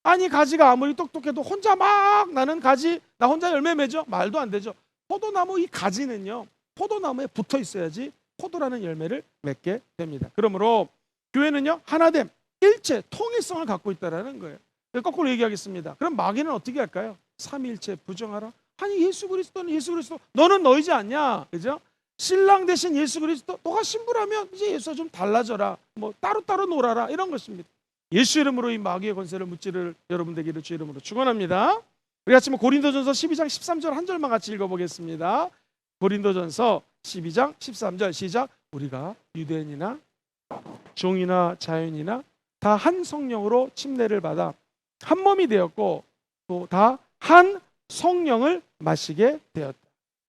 가지가 아무리 똑똑해도 혼자 막 나는 가지, 나 혼자 열매 맺어? 말도 안 되죠. 포도나무 이 가지는요, 포도나무에 붙어 있어야지 포도라는 열매를 맺게 됩니다. 그러므로 교회는요, 하나됨, 일체, 통일성을 갖고 있다는 거예요. 거꾸로 얘기하겠습니다. 그럼 마귀는 어떻게 할까요? 삼위일체 부정하라. 예수 그리스도는 예수 그리스도, 너는 너이지 않냐? 그죠? 신랑 대신 예수 그리스도, 너가 신부라면 이제 예수와 좀 달라져라. 뭐 따로따로 놀아라. 이런 것입니다. 예수 이름으로 이 마귀의 권세를 무찌를 여러분 되기를 주 이름으로 축원합니다. 우리 같이 고린도전서 12장 13절 한 절만 같이 읽어보겠습니다. 고린도전서 12장 13절 시작. 우리가 유대인이나 종이나 자유인이나 다 한 성령으로 침례를 받아 한 몸이 되었고 또 다 한 성령을 마시게 되었다.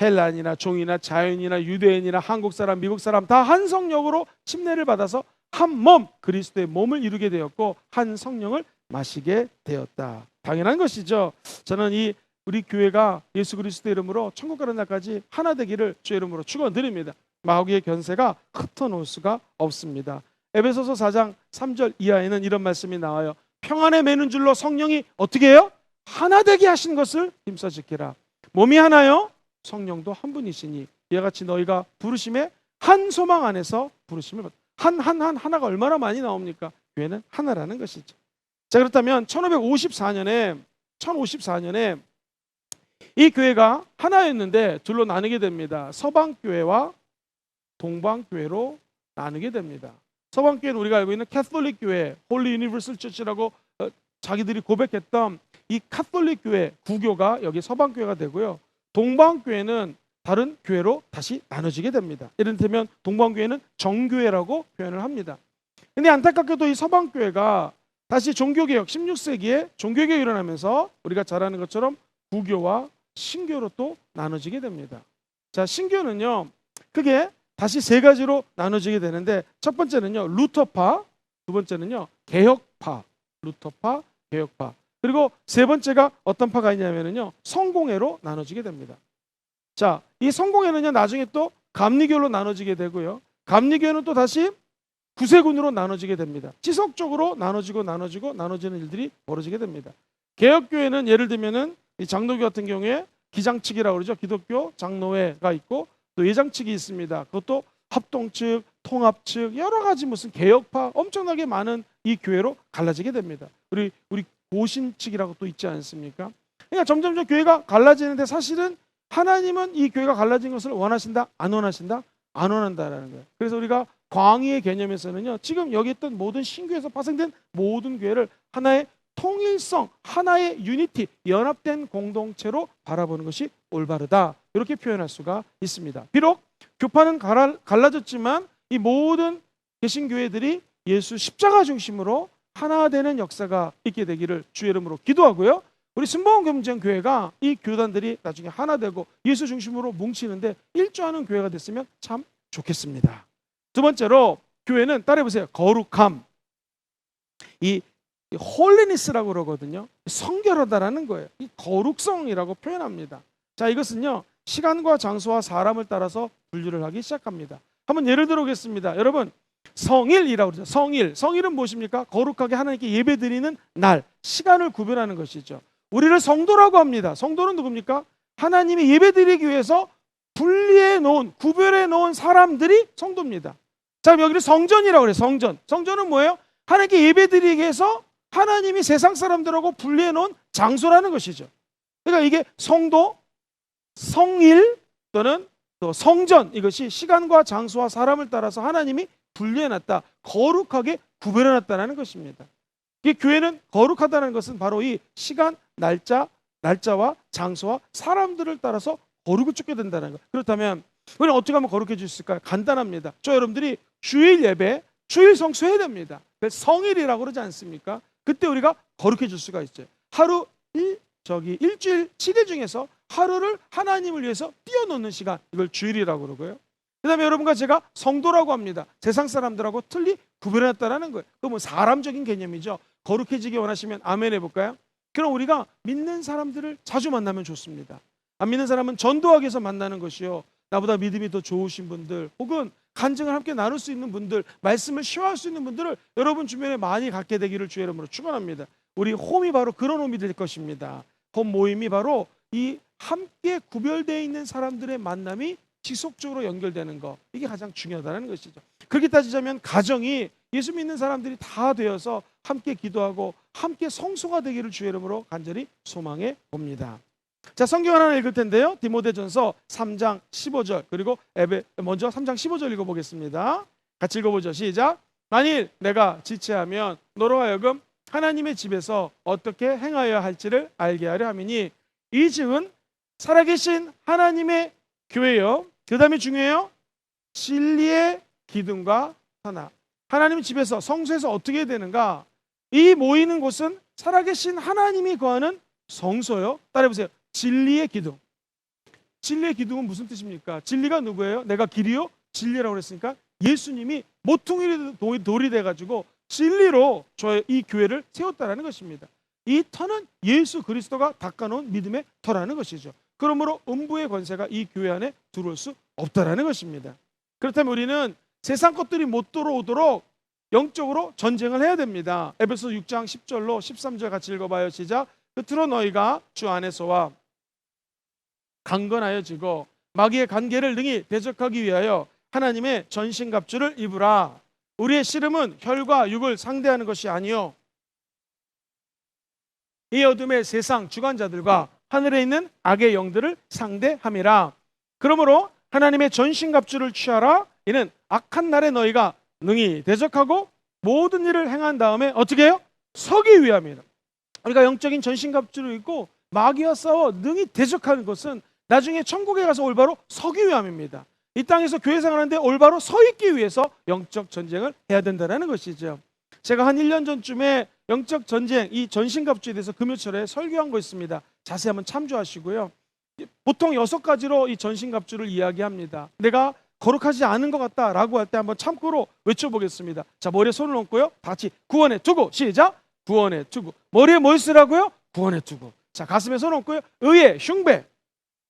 헬란이나 종이나 자유인이나 유대인이나 한국 사람 미국 사람 다 한 성령으로 침례를 받아서 한 몸 그리스도의 몸을 이루게 되었고 한 성령을 마시게 되었다. 당연한 것이죠. 저는 우리 교회가 예수 그리스도 이름으로 천국 가는 날까지 하나 되기를 주의 이름으로 축원드립니다. 마귀의 견세가 흩어놓을 수가 없습니다. 에베소서 4장 3절 이하에는 이런 말씀이 나와요. 평안에 매는 줄로 성령이 어떻게 해요? 하나 되게 하신 것을 힘써 지키라. 몸이 하나요? 성령도 한 분이시니 이와 같이 너희가 부르심에 한 소망 안에서 부르심을 받. 하나가 얼마나 많이 나옵니까? 교회는 하나라는 것이죠. 자, 그렇다면 1554년에 이 교회가 하나였는데 둘로 나누게 됩니다. 서방교회와 동방교회로 나누게 됩니다. 서방교회는 우리가 알고 있는 캐톨릭 교회, 홀리 유니버설 처치라고 자기들이 고백했던 이 카톨릭 교회, 구교가 여기 서방교회가 되고요. 동방교회는 다른 교회로 다시 나눠지게 됩니다. 이를테면 동방교회는 정교회라고 표현을 합니다. 근데 안타깝게도 이 서방교회가 다시 종교개혁, 16세기에 종교개혁이 일어나면서 우리가 잘 아는 것처럼 구교와 신교로 또 나눠지게 됩니다. 자, 신교는요, 크게 다시 3가지로 나눠지게 되는데 첫 번째는요, 루터파, 두 번째는요, 개혁파, 루터파, 개혁파. 그리고 세 번째가 어떤 파가 있냐면요, 성공회로 나눠지게 됩니다. 자, 이 성공회는요 나중에 또 감리교로 나눠지게 되고요. 감리교는 또 다시 구세군으로 나눠지게 됩니다. 지속적으로 나눠지는 일들이 벌어지게 됩니다. 개혁교회는 예를 들면은 이 장로교 같은 경우에 기장측이라고 그러죠. 기독교 장로회가 있고 또 예장측이 있습니다. 그것도 합동측, 통합측 여러 가지 무슨 개혁파 엄청나게 많은 이 교회로 갈라지게 됩니다. 우리 고신측이라고 또 있지 않습니까? 그러니까 점점 교회가 갈라지는데 사실은 하나님은 이 교회가 갈라진 것을 원하신다? 안 원하신다? 안 원한다라는 거예요. 그래서 우리가 광의의 개념에서는요, 지금 여기 있던 모든 신교에서 파생된 모든 교회를 하나의 통일성, 하나의 유니티, 연합된 공동체로 바라보는 것이 올바르다. 이렇게 표현할 수가 있습니다. 비록 교파는 갈라졌지만 이 모든 개신교회들이 예수 십자가 중심으로 하나 되는 역사가 있게 되기를 주의 이름으로 기도하고요. 우리 순복음 경쟁교회가 이 교단들이 나중에 하나 되고 예수 중심으로 뭉치는데 일조하는 교회가 됐으면 참 좋겠습니다. 두 번째로 교회는 따라해보세요. 거룩함. 이 홀리니스라고 그러거든요. 성결하다라는 거예요. 이 거룩성이라고 표현합니다. 자, 이것은요 시간과 장소와 사람을 따라서 분류를 하기 시작합니다. 한번 예를 들어 보겠습니다. 여러분, 성일이라고 그러죠. 성일은 무엇입니까? 거룩하게 하나님께 예배드리는 날, 시간을 구별하는 것이죠. 우리를 성도라고 합니다. 성도는 누굽니까? 하나님이 예배드리기 위해서 분리해 놓은, 구별해 놓은 사람들이 성도입니다. 자, 여기를 성전이라고 그래요. 성전은 뭐예요? 하나님께 예배드리기 위해서 하나님이 세상 사람들하고 분리해 놓은 장소라는 것이죠. 그러니까 이게 성도, 성일 또는 또 성전, 이것이 시간과 장소와 사람을 따라서 하나님이 분리해 놨다, 거룩하게 구별해 놨다는 것입니다. 이 교회는 거룩하다는 것은 바로 이 시간, 날짜와 장소와 사람들을 따라서 거룩을 쫓게 된다는 것. 그렇다면 우리는 어떻게 하면 거룩해질 수 있을까요? 간단합니다. 저 여러분들이 주일 예배, 주일 성수해야 됩니다. 성일이라고 그러지 않습니까? 그때 우리가 거룩해질 수가 있어요. 일주일 7일 중에서 하루를 하나님을 위해서 띄워놓는 시간, 이걸 주일이라고 그러고요. 그 다음에 여러분과 제가 성도라고 합니다. 세상 사람들하고 틀리 구별해놨다는 거예요. 그건 뭐 사람적인 개념이죠. 거룩해지기 원하시면 아멘 해볼까요? 그럼 우리가 믿는 사람들을 자주 만나면 좋습니다. 안 믿는 사람은 전도하기 위해서 만나는 것이요, 나보다 믿음이 더 좋으신 분들, 혹은 간증을 함께 나눌 수 있는 분들, 말씀을 시화할 수 있는 분들을 여러분 주변에 많이 갖게 되기를 주의 이름으로 축원합니다. 우리 홈이 바로 그런 홈이 될 것입니다. 홈 모임이 바로 이 함께 구별되어 있는 사람들의 만남이 지속적으로 연결되는 것, 이게 가장 중요하다는 것이죠. 그렇게 따지자면 가정이 예수 믿는 사람들이 다 되어서 함께 기도하고 함께 성소가 되기를 주의 이름으로 간절히 소망해 봅니다. 자, 성경 하나 읽을 텐데요. 디모데전서 3장 15절, 그리고 먼저 3장 15절 읽어보겠습니다. 같이 읽어보죠. 시작. 만일 내가 지체하면 너로 하여금 하나님의 집에서 어떻게 행하여야 할지를 알게 하려 함이니, 이 집은 살아계신 하나님의 교회요, 그 다음에 중요해요, 진리의 기둥과 하나. 하나님 집에서, 성소에서 어떻게 해야 되는가? 이 모이는 곳은 살아계신 하나님이 거하는 성소요. 따라해보세요. 진리의 기둥. 진리의 기둥은 무슨 뜻입니까? 진리가 누구예요? 내가 길이요 진리라고 그랬으니까 예수님이 모퉁이 돌이 돼가지고 진리로 저의 이 교회를 세웠다라는 것입니다. 이 터는 예수 그리스도가 닦아놓은 믿음의 터라는 것이죠. 그러므로 음부의 권세가 이 교회 안에 들어올 수 없다라는 것입니다. 그렇다면 우리는 세상 것들이 못 들어오도록 영적으로 전쟁을 해야 됩니다. 에베소 6장 10절로 13절 같이 읽어봐요. 시작. 끝으로 너희가 주 안에서와 강건하여지고 마귀의 관계를 능히 대적하기 위하여 하나님의 전신갑주를 입으라. 우리의 씨름은 혈과 육을 상대하는 것이 아니요 이 어둠의 세상 주관자들과 하늘에 있는 악의 영들을 상대함이라. 그러므로 하나님의 전신갑주를 취하라. 이는 악한 날에 너희가 능히 대적하고 모든 일을 행한 다음에 어떻게 해요? 서기 위함이라. 우리가 영적인 전신갑주를 입고 마귀와 싸워 능히 대적하는 것은 나중에 천국에 가서 올바로 서기 위함입니다. 이 땅에서 교회 생활하는데 올바로 서 있기 위해서 영적 전쟁을 해야 된다는 것이죠. 제가 한 1년 전쯤에 영적 전쟁, 이 전신갑주에 대해서 금요철에 설교한 거 있습니다. 자세히 한번 참조하시고요. 보통 6가지로 이 전신갑주를 이야기합니다. 내가 거룩하지 않은 것 같다라고 할 때 한번 참고로 외쳐보겠습니다. 자, 머리에 손을 얹고요, 다 같이 구원의 투구. 시작. 구원의 투구. 머리에 뭘 쓰라고요? 구원의 투구. 자, 가슴에 손 얹고요, 의의 흉배.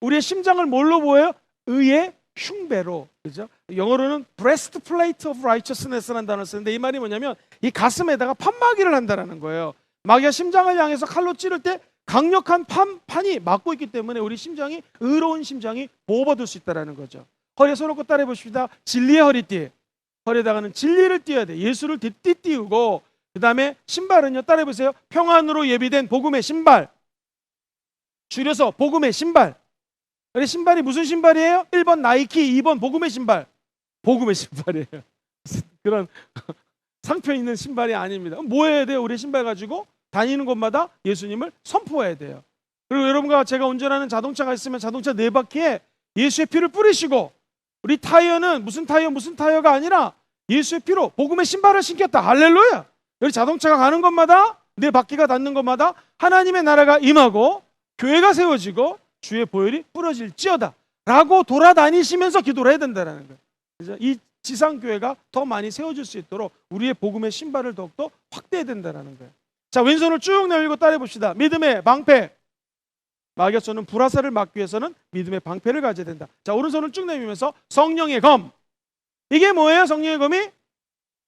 우리의 심장을 뭘로 보여요? 의의 흉배로. 그죠? 영어로는 breastplate of righteousness라는 단어를 쓰는데 이 말이 뭐냐면 이 가슴에다가 판마기를 한다라는 거예요. 마귀가 심장을 향해서 칼로 찌를 때 강력한 판이 막고 있기 때문에 우리 심장이, 의로운 심장이 보호받을 수 있다는 거죠. 허리에 손 얹고 따라해 보십시다. 진리의 허리띠. 허리에다가는 진리를 띄어야 돼. 예수를 띄우고, 그 다음에 신발은요, 따라해 보세요. 평안으로 예비된 복음의 신발. 줄여서 복음의 신발. 그래, 신발이 무슨 신발이에요? 1번 나이키, 2번 복음의 신발. 복음의 신발이에요. 그런 상표 있는 신발이 아닙니다. 뭐 해야 돼요? 우리 신발 가지고 다니는 곳마다 예수님을 선포해야 돼요. 그리고 여러분과 제가 운전하는 자동차가 있으면 자동차 네 바퀴에 예수의 피를 뿌리시고, 우리 타이어는 무슨 타이어가 아니라 예수의 피로 복음의 신발을 신겼다. 할렐루야. 우리 자동차가 가는 곳마다, 네 바퀴가 닿는 곳마다 하나님의 나라가 임하고 교회가 세워지고 주의 보혈이 뿌려질지어다 라고 돌아다니시면서 기도를 해야 된다는 거예요. 그래서 이 지상교회가 더 많이 세워질 수 있도록 우리의 복음의 신발을 더욱더 확대해야 된다는 거예요. 자, 왼손을 쭉 내밀고 따라해 봅시다. 믿음의 방패. 마귀가 쏘는 불화살을 막기 위해서는 믿음의 방패를 가져야 된다. 자, 오른손을 쭉 내밀면서 성령의 검. 이게 뭐예요? 성령의 검이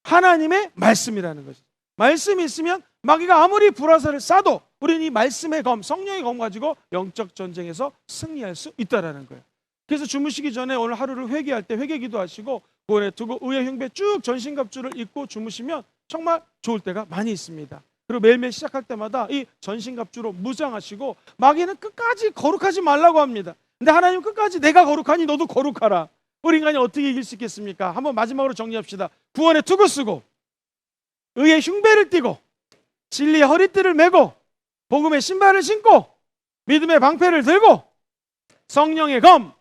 하나님의 말씀이라는 것이죠. 말씀이 있으면 마귀가 아무리 불화살을 쏴도 우리는 이 말씀의 검, 성령의 검 가지고 영적 전쟁에서 승리할 수 있다라는 거예요. 그래서 주무시기 전에 오늘 하루를 회개할 때 회개 기도하시고 고원에 두고 의의 흉배 쭉 전신갑주를 입고 주무시면 정말 좋을 때가 많이 있습니다. 그리고 매일매일 시작할 때마다 이 전신갑주로 무장하시고, 마귀는 끝까지 거룩하지 말라고 합니다. 근데 하나님 끝까지 내가 거룩하니 너도 거룩하라. 우리 인간이 어떻게 이길 수 있겠습니까? 한번 마지막으로 정리합시다. 구원의 투구 쓰고, 의의 흉배를 띠고, 진리의 허리띠를 메고, 복음의 신발을 신고, 믿음의 방패를 들고, 성령의 검.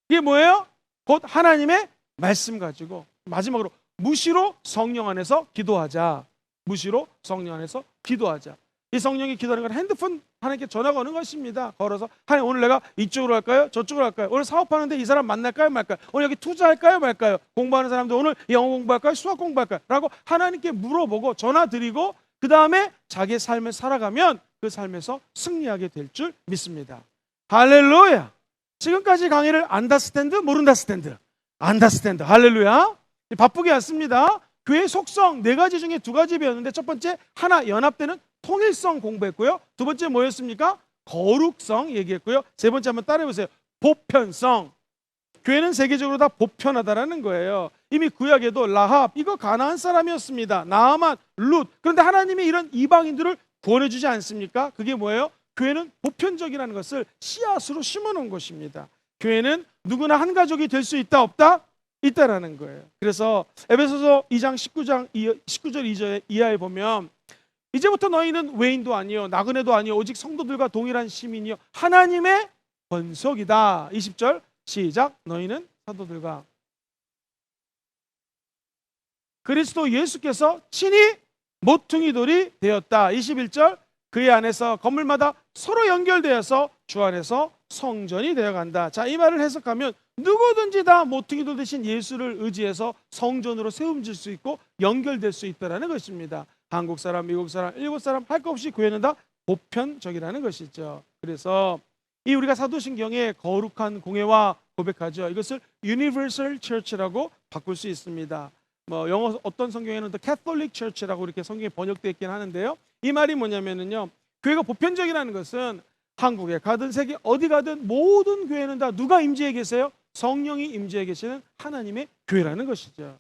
이게 뭐예요? 곧 하나님의 말씀 가지고 마지막으로 무시로 성령 안에서 기도하자. 무시로 성령 안에서 기도하자. 이 성령이 기도하는 건 핸드폰 하나님께 전화 거는 것입니다. 걸어서 하나님, 오늘 내가 이쪽으로 갈까요? 저쪽으로 갈까요? 오늘 사업하는데 이 사람 만날까요? 말까요? 오늘 여기 투자할까요? 말까요? 공부하는 사람들 오늘 영어 공부할까요? 수학 공부할까요? 라고 하나님께 물어보고 전화 드리고 그 다음에 자기의 삶을 살아가면 그 삶에서 승리하게 될 줄 믿습니다. 할렐루야. 지금까지 강의를 안다스탠드, 모른다스탠드, 안다스탠드. 할렐루야. 바쁘게 왔습니다. 교회 속성 네 가지 중에 두 가지 배웠는데, 첫 번째 하나 연합되는 통일성 공부했고요. 두 번째 뭐였습니까? 거룩성 얘기했고요. 세 번째 한번 따라해 보세요. 보편성. 교회는 세계적으로 다 보편하다라는 거예요. 이미 구약에도 라합, 이거 가나안 사람이었습니다. 나아만, 룻. 그런데 하나님이 이런 이방인들을 구원해 주지 않습니까? 그게 뭐예요? 교회는 보편적이라는 것을 씨앗으로 심어놓은 것입니다. 교회는 누구나 한 가족이 될 수 있다 없다? 있다라는 거예요. 그래서 에베소서 2장 19절 2절 이하에 보면, 이제부터 너희는 외인도 아니요 나그네도 아니요 오직 성도들과 동일한 시민이요 하나님의 권속이다. 20절 시작. 너희는 사도들과 그리스도 예수께서 친히 모퉁이돌이 되었다. 21절 그의 안에서 건물마다 서로 연결되어서 주 안에서 성전이 되어간다. 자, 이 말을 해석하면 누구든지 다 모퉁이돌 대신 예수를 의지해서 성전으로 세움질 수 있고 연결될 수 있다는 것입니다. 한국 사람, 미국 사람, 일곱 사람 할 것 없이 교회는 다 보편적이라는 것이죠. 그래서 이 우리가 사도신경의 거룩한 공예와 고백하죠. 이것을 Universal Church라고 바꿀 수 있습니다. 뭐 영어 어떤 성경에는 The Catholic Church라고 이렇게 성경에 번역되어 있긴 하는데요. 이 말이 뭐냐면요, 교회가 보편적이라는 것은 한국에 가든 세계 어디 가든 모든 교회는 다 누가 임재해 계세요? 성령이 임재해 계시는 하나님의 교회라는 것이죠.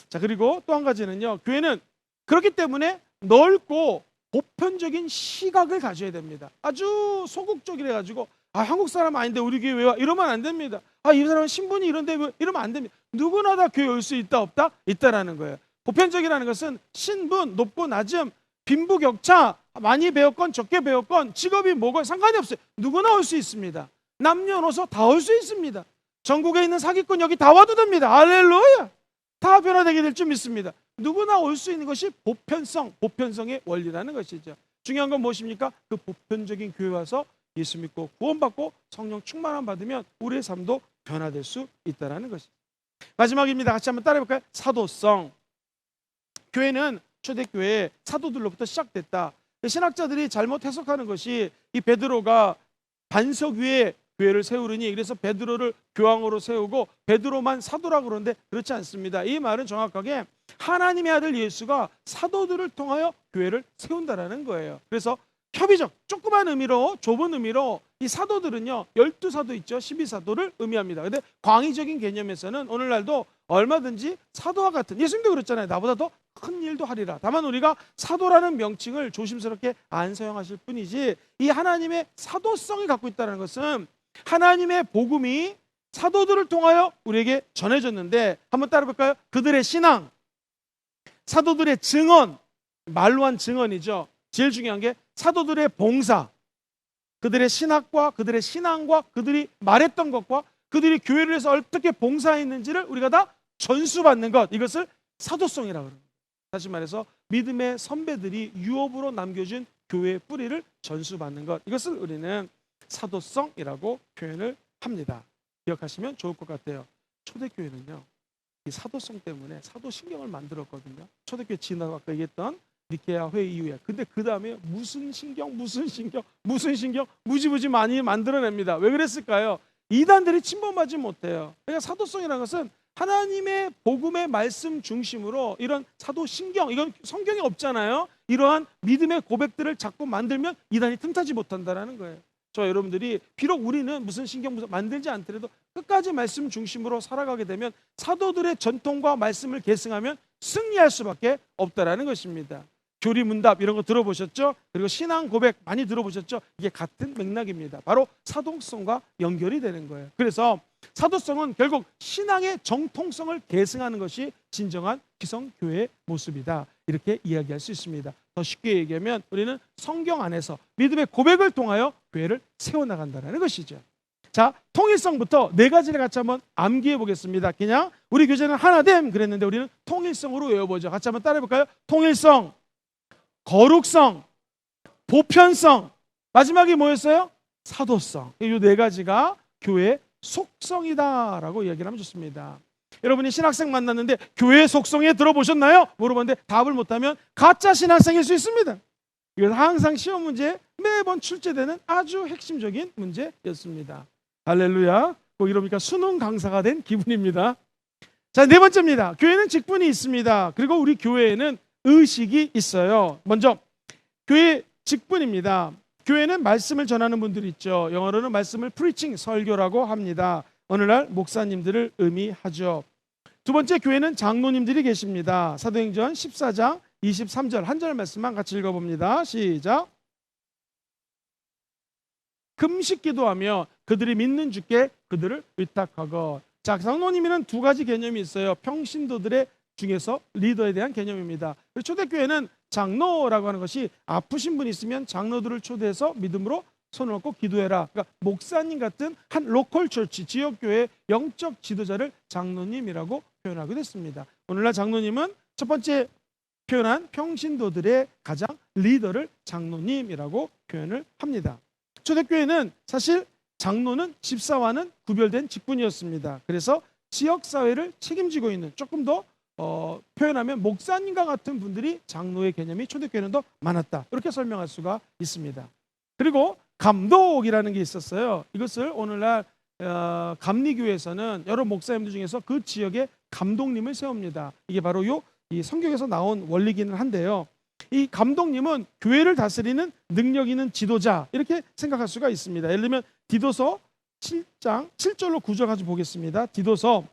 자, 그리고 또 한 가지는요, 교회는 그렇기 때문에 넓고 보편적인 시각을 가져야 됩니다. 아주 소극적이래 가지고 한국 사람 아닌데 우리 교회 왜 와? 이러면 안 됩니다. 이 사람은 신분이 이런데 왜? 이러면 안 됩니다. 누구나 다 교회 올 수 있다 없다? 있다라는 거예요. 보편적이라는 것은 신분, 높고 낮음, 빈부격차, 많이 배웠건 적게 배웠건 직업이 뭐건 상관이 없어요. 누구나 올 수 있습니다. 남녀노소 다 올 수 있습니다. 전국에 있는 사기꾼 여기 다 와도 됩니다. 할렐루야. 다 변화되게 될 줄 믿습니다. 누구나 올 수 있는 것이 보편성의 원리라는 것이죠. 중요한 건 무엇입니까? 그 보편적인 교회 와서 예수 믿고 구원받고 성령 충만함 받으면 우리의 삶도 변화될 수 있다는 것이죠. 마지막입니다. 같이 한번 따라해볼까요? 사도성. 교회는 초대교회 사도들로부터 시작됐다. 신학자들이 잘못 해석하는 것이 이 베드로가 반석 위에 교회를 세우르니, 그래서 베드로를 교황으로 세우고 베드로만 사도라고 그러는데 그렇지 않습니다. 이 말은 정확하게 하나님의 아들 예수가 사도들을 통하여 교회를 세운다라는 거예요. 그래서 협의적, 조그만 의미로, 좁은 의미로 이 사도들은요, 12사도 있죠. 12사도를 의미합니다. 근데 광의적인 개념에서는 오늘날도 얼마든지 사도와 같은, 예수님도 그랬잖아요. 나보다 더 큰 일도 하리라. 다만 우리가 사도라는 명칭을 조심스럽게 안 사용하실 뿐이지, 이 하나님의 사도성이 갖고 있다는 것은 하나님의 복음이 사도들을 통하여 우리에게 전해졌는데, 한번 따라볼까요? 그들의 신앙, 사도들의 증언, 말로 한 증언이죠. 제일 중요한 게 사도들의 봉사, 그들의 신학과 그들의 신앙과 그들이 말했던 것과 그들이 교회를 해서 어떻게 봉사했는지를 우리가 다 전수받는 것, 이것을 사도성이라고 합니다. 다시 말해서 믿음의 선배들이 유업으로 남겨준 교회의 뿌리를 전수받는 것, 이것을 우리는 사도성이라고 표현을 합니다. 기억하시면 좋을 것 같아요. 초대교회는요, 이 사도성 때문에 사도신경을 만들었거든요. 초대교회 지나고 아까 얘기했던 니케아 회의 이후에. 근데 그 다음에 무슨 신경 무지무지 많이 만들어냅니다. 왜 그랬을까요? 이단들이 침범하지 못해요. 그러니까 사도성이라는 것은 하나님의 복음의 말씀 중심으로 이런 사도신경, 이건 성경에 없잖아요. 이러한 믿음의 고백들을 자꾸 만들면 이단이 틈타지 못한다는 거예요. 저 여러분들이 비록 우리는 무슨 신경 만들지 않더라도 끝까지 말씀 중심으로 살아가게 되면 사도들의 전통과 말씀을 계승하면 승리할 수밖에 없다라는 것입니다. 교리문답 이런 거 들어보셨죠? 그리고 신앙 고백 많이 들어보셨죠? 이게 같은 맥락입니다. 바로 사도성과 연결이 되는 거예요. 그래서 사도성은 결국 신앙의 정통성을 계승하는 것이 진정한 기성교회의 모습이다, 이렇게 이야기할 수 있습니다. 더 쉽게 얘기하면 우리는 성경 안에서 믿음의 고백을 통하여 교회를 세워나간다는 것이죠. 자, 통일성부터 네 가지를 같이 한번 암기해 보겠습니다. 그냥 우리 교재는 하나됨 그랬는데 우리는 통일성으로 외워보죠. 같이 한번 따라해 볼까요? 통일성, 거룩성, 보편성, 마지막이 뭐였어요? 사도성. 이 네 가지가 교회의 속성이다라고 이야기를 하면 좋습니다. 여러분이 신학생 만났는데 교회의 속성에 들어보셨나요? 물어봤는데 답을 못하면 가짜 신학생일 수 있습니다. 이건 항상 시험 문제에 매번 출제되는 아주 핵심적인 문제였습니다. 할렐루야. 꼭 이러니까 수능 강사가 된 기분입니다. 자, 네 번째입니다. 교회는 직분이 있습니다. 그리고 우리 교회에는 의식이 있어요. 먼저 교회 직분입니다. 교회는 말씀을 전하는 분들이 있죠. 영어로는 말씀을 preaching, 설교라고 합니다. 오늘날 목사님들을 의미하죠. 두 번째, 교회는 장로님들이 계십니다. 사도행전 14장 23절 한 절 말씀만 같이 읽어봅니다. 시작. 금식 기도하며 그들이 믿는 주께 그들을 의탁하고. 자, 장로님에는 두 가지 개념이 있어요. 평신도들의 중에서 리더에 대한 개념입니다. 초대교회는 장로라고 하는 것이 아프신 분이 있으면 장로들을 초대해서 믿음으로 손을 얹고 기도해라. 그러니까 목사님 같은 한 로컬 처치, 지역교회 영적 지도자를 장로님이라고 표현하게 됐습니다. 오늘날 장로님은 첫 번째 표현한 평신도들의 가장 리더를 장로님이라고 표현을 합니다. 초대교회는 사실 장로는 집사와는 구별된 직분이었습니다. 그래서 지역사회를 책임지고 있는, 조금 더 표현하면 목사님과 같은 분들이 장로의 개념이 초대교회는 더 많았다, 이렇게 설명할 수가 있습니다. 그리고 감독이라는 게 있었어요. 이것을 오늘날 감리교회에서는 여러 목사님들 중에서 그 지역에 감독님을 세웁니다. 이게 바로 이 성경에서 나온 원리기는 한데요. 이 감독님은 교회를 다스리는 능력 있는 지도자, 이렇게 생각할 수가 있습니다. 예를 들면 디도서 7장 7절로 9절 가지고 보겠습니다. 디도서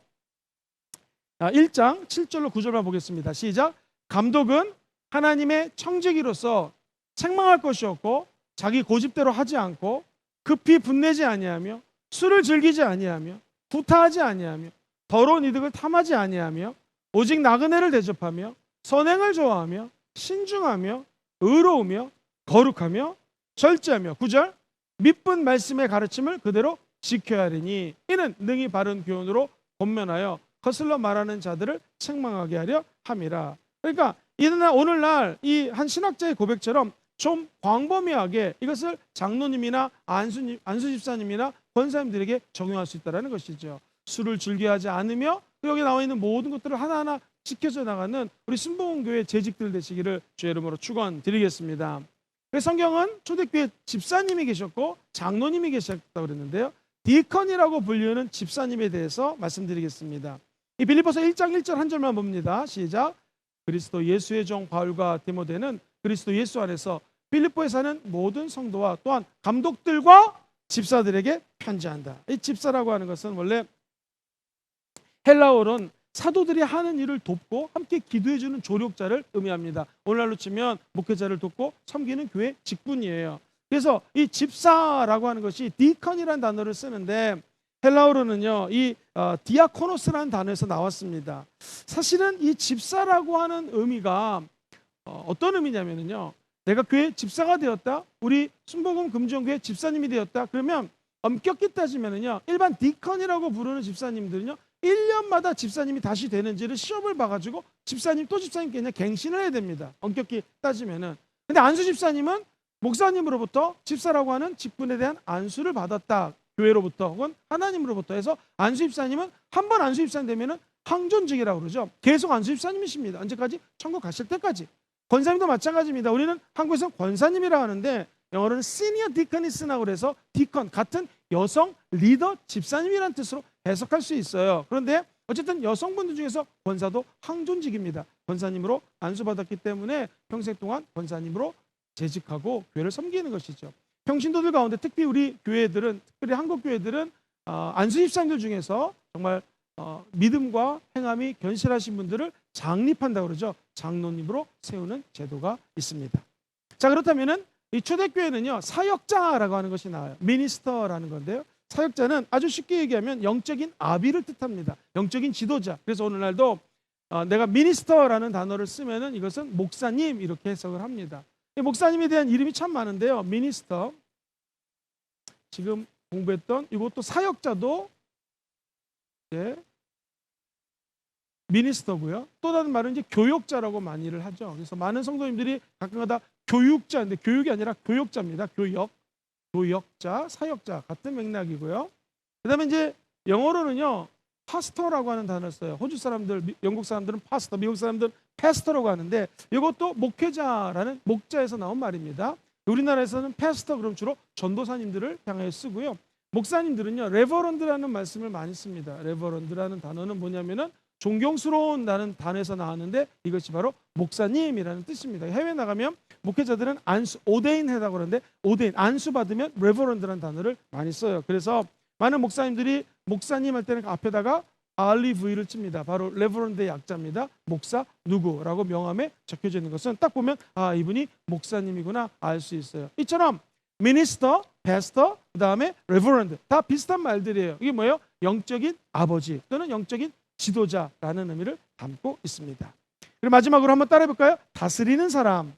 1장 7절로 9절만 보겠습니다. 시작. 감독은 하나님의 청지기로서 책망할 것이 없고 자기 고집대로 하지 않고 급히 분내지 아니하며 술을 즐기지 아니하며 구타하지 아니하며 더러운 이득을 탐하지 아니하며 오직 나그네를 대접하며 선행을 좋아하며 신중하며 의로우며 거룩하며 절제하며. 9절. 믿은 말씀의 가르침을 그대로 지켜야 하리니 이는 능히 바른 교훈으로 권면하여 거슬러 말하는 자들을 책망하게 하려 함이라. 그러니까 오늘날 이 한 신학자의 고백처럼 좀 광범위하게 이것을 장로님이나 안수 집사님이나 권사님들에게 적용할 수 있다는 것이죠. 술을 즐겨 하지 않으며 여기 나와 있는 모든 것들을 하나하나 지켜져 나가는 우리 순복음교회 재직들 되시기를 주의 이름으로 축원드리겠습니다. 성경은 초대교회 집사님이 계셨고 장로님이 계셨다고 그랬는데요. 디컨이라고 불리는 집사님에 대해서 말씀드리겠습니다. 이 빌립보서 1장 1절 한 절만 봅니다. 시작. 그리스도 예수의 종 바울과 디모데는 그리스도 예수 안에서 빌립보에 사는 모든 성도와 또한 감독들과 집사들에게 편지한다. 이 집사라고 하는 것은 원래 헬라어로는 사도들이 하는 일을 돕고 함께 기도해주는 조력자를 의미합니다. 오늘날로 치면 목회자를 돕고 섬기는 교회 직분이에요. 그래서 이 집사라고 하는 것이 디컨이라는 단어를 쓰는데 헬라어로는요, 이 디아코노스라는 단어에서 나왔습니다. 사실은 이 집사라고 하는 의미가 어떤 의미냐면요, 내가 교회 집사가 되었다, 우리 순복음 금주교회 집사님이 되었다. 그러면 엄격히 따지면요, 일반 디컨이라고 부르는 집사님들은요, 1년마다 집사님이 다시 되는지를 시험을 봐가지고 집사님 또 집사님께 그냥 갱신을 해야 됩니다. 엄격히 따지면은. 근데 안수 집사님은 목사님으로부터 집사라고 하는 직분에 대한 안수를 받았다. 교회로부터 혹은 하나님으로부터 해서 안수 집사님은 한 번 안수 집사님 되면은 항존직이라고 그러죠. 계속 안수 집사님이십니다. 언제까지? 천국 가실 때까지. 권사님도 마찬가지입니다. 우리는 한국에서 권사님이라 하는데 영어로는 시니어 디커니스라고 그래서 디컨, 같은 여성 리더 집사님이라는 뜻으로 해석할 수 있어요. 그런데 어쨌든 여성분들 중에서 권사도 항존직입니다. 권사님으로 안수받았기 때문에 평생 동안 권사님으로 재직하고 교회를 섬기는 것이죠. 평신도들 가운데 특히 우리 교회들은, 특별히 한국 교회들은 안수 집사님들 중에서 정말 믿음과 행함이 견실하신 분들을 장립한다고 그러죠. 장로님으로 세우는 제도가 있습니다. 자, 그렇다면은 이 초대교회는요, 사역자라고 하는 것이 나와요. 미니스터라는 건데요, 사역자는 아주 쉽게 얘기하면 영적인 아비를 뜻합니다. 영적인 지도자. 그래서 오늘날도 내가 미니스터라는 단어를 쓰면은 이것은 목사님 이렇게 해석을 합니다. 목사님에 대한 이름이 참 많은데요, 미니스터, 지금 공부했던 이것도 사역자도 미니스터고요. 또 다른 말은 이제 교역자라고 많이를 하죠. 그래서 많은 성도님들이 가끔가다 교육자인데 교육이 아니라 교역자입니다. 교역자, 사역자 같은 맥락이고요. 그다음에 이제 영어로는요, 파스터라고 하는 단어를 써요. 호주 사람들, 영국 사람들은 파스터, 미국 사람들은 패스터라고 하는데 이것도 목회자라는 목자에서 나온 말입니다. 우리나라에서는 패스터 그럼 주로 전도사님들을 향하여 쓰고요. 목사님들은요, 레버런드라는 말씀을 많이 씁니다. 레버런드라는 단어는 뭐냐면은 존경스러운다는 단어에서 나왔는데 이것이 바로 목사님이라는 뜻입니다. 해외 나가면 목회자들은 안수, 오데인 해라고 그러는데 오데인, 안수 받으면 레버런드라는 단어를 많이 써요. 그래서 많은 목사님들이 목사님 할 때는 앞에다가 RV를 칩니다. 바로 레버런드의 약자입니다. 목사 누구라고 명함에 적혀져 있는 것은 딱 보면 이분이 목사님이구나 알 수 있어요. 이처럼 미니스터, 패스터, 그 다음에 레버런드 다 비슷한 말들이에요. 이게 뭐예요? 영적인 아버지 또는 영적인 지도자라는 의미를 담고 있습니다. 그리고 마지막으로 한번 따라해 볼까요? 다스리는 사람.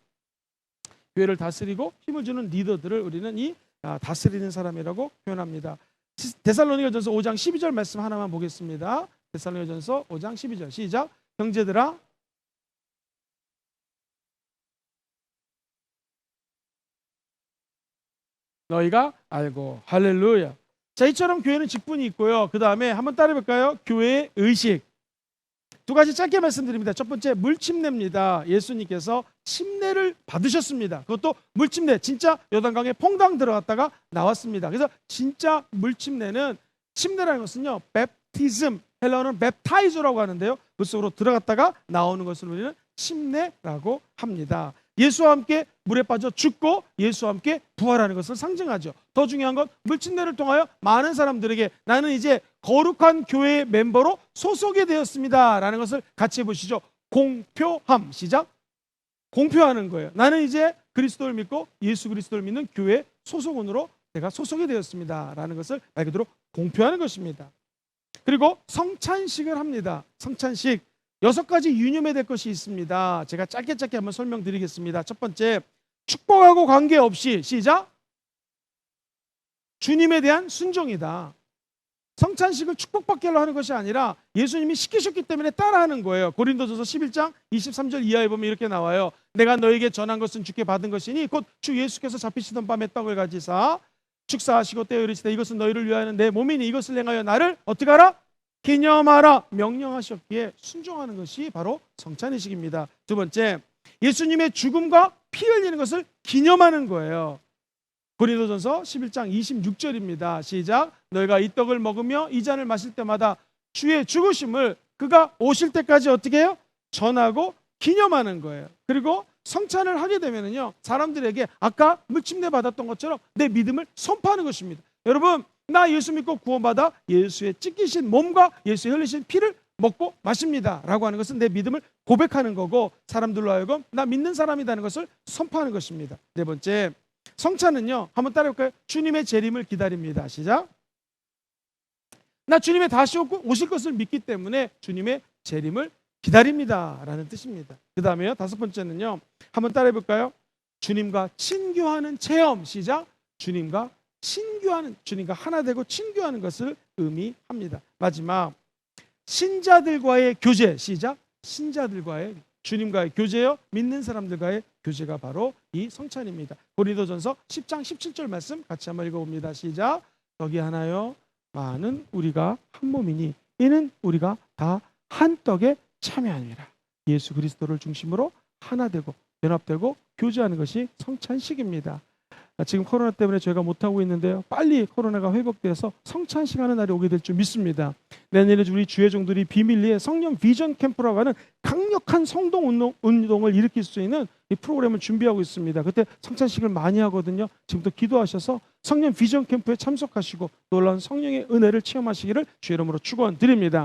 교회를 다스리고 힘을 주는 리더들을 우리는 이 다스리는 사람이라고 표현합니다. 데살로니가전서 5장 12절 말씀 하나만 보겠습니다. 데살로니가전서 5장 12절 시작. 형제들아, 너희가 알고. 할렐루야. 자, 이처럼 교회는 직분이 있고요. 그 다음에 한번 따라해 볼까요? 교회의 의식. 두 가지 짧게 말씀드립니다. 첫 번째, 물침례입니다. 예수님께서 침례를 받으셨습니다. 그것도 물침례, 진짜 요단강에 퐁당 들어갔다가 나왔습니다. 그래서 진짜 물침례는, 침례라는 것은요, 베프티즘, 헬라어는 웹타이저라고 하는데요, 그 속으로 들어갔다가 나오는 것을 우리는 침례라고 합니다. 예수와 함께 물에 빠져 죽고 예수와 함께 부활하는 것을 상징하죠. 더 중요한 건 물침례를 통하여 많은 사람들에게 나는 이제 거룩한 교회의 멤버로 소속이 되었습니다 라는 것을 같이 해보시죠. 공표함. 시작. 공표하는 거예요. 나는 이제 그리스도를 믿고 예수 그리스도를 믿는 교회 소속원으로 내가 소속이 되었습니다 라는 것을 말 그대로 공표하는 것입니다. 그리고 성찬식을 합니다. 성찬식 6가지 유념해야 될 것이 있습니다. 제가 짧게 한번 설명드리겠습니다. 첫 번째, 축복하고 관계없이 시작. 주님에 대한 순종이다. 성찬식을 축복받기로 하는 것이 아니라 예수님이 시키셨기 때문에 따라하는 거예요. 고린도전서 11장 23절 이하에 보면 이렇게 나와요. 내가 너에게 전한 것은 주께 받은 것이니 곧 주 예수께서 잡히시던 밤에 떡을 가지사 축사하시고 떼어 이르시되 이것은 너희를 위하여는 내 몸이니 이것을 행하여 나를 어떻게 하라? 기념하라 명령하셨기에 순종하는 것이 바로 성찬의식입니다. 두 번째, 예수님의 죽음과 피 흘리는 것을 기념하는 거예요. 고린도전서 11장 26절입니다. 시작. 너희가 이 떡을 먹으며 이 잔을 마실 때마다 주의 죽으심을 그가 오실 때까지 어떻게 해요? 전하고 기념하는 거예요. 그리고 성찬을 하게 되면은요, 사람들에게 아까 물침내 받았던 것처럼 내 믿음을 선포하는 것입니다. 여러분, 나 예수 믿고 구원받아 예수의 찢기신 몸과 예수의 흘리신 피를 먹고 마십니다 라고 하는 것은 내 믿음을 고백하는 거고, 사람들로 하여금 나 믿는 사람이라는 것을 선포하는 것입니다. 네 번째, 성찬은요, 한번 따라해볼까요? 주님의 재림을 기다립니다. 시작. 나 주님의 다시 오실 것을 믿기 때문에 주님의 재림을 기다립니다 라는 뜻입니다. 그 다음에요, 다섯 번째는요, 한번 따라해볼까요? 주님과 친교하는 체험. 시작. 주님과 친교하는, 주님과 하나 되고 친교하는 것을 의미합니다. 마지막, 신자들과의 교제. 시작. 신자들과의, 주님과의 교제요, 믿는 사람들과의 교제가 바로 이 성찬입니다. 고린도전서 10장 17절 말씀 같이 한번 읽어봅니다. 시작. 거기 하나요 많은 우리가 한 몸이니 이는 우리가 다 한 떡에 참여하니라. 예수 그리스도를 중심으로 하나 되고 연합되고 교제하는 것이 성찬식입니다. 지금 코로나 때문에 저희가 못하고 있는데요, 빨리 코로나가 회복돼서 성찬식 하는 날이 오게 될 줄 믿습니다. 내년에 우리 주의 종들이 비밀리에 성령 비전 캠프라고 하는 강력한 성동 운동을 일으킬 수 있는 이 프로그램을 준비하고 있습니다. 그때 성찬식을 많이 하거든요. 지금부터 기도하셔서 성령 비전 캠프에 참석하시고 놀라운 성령의 은혜를 체험하시기를 주의 이름으로 축원드립니다.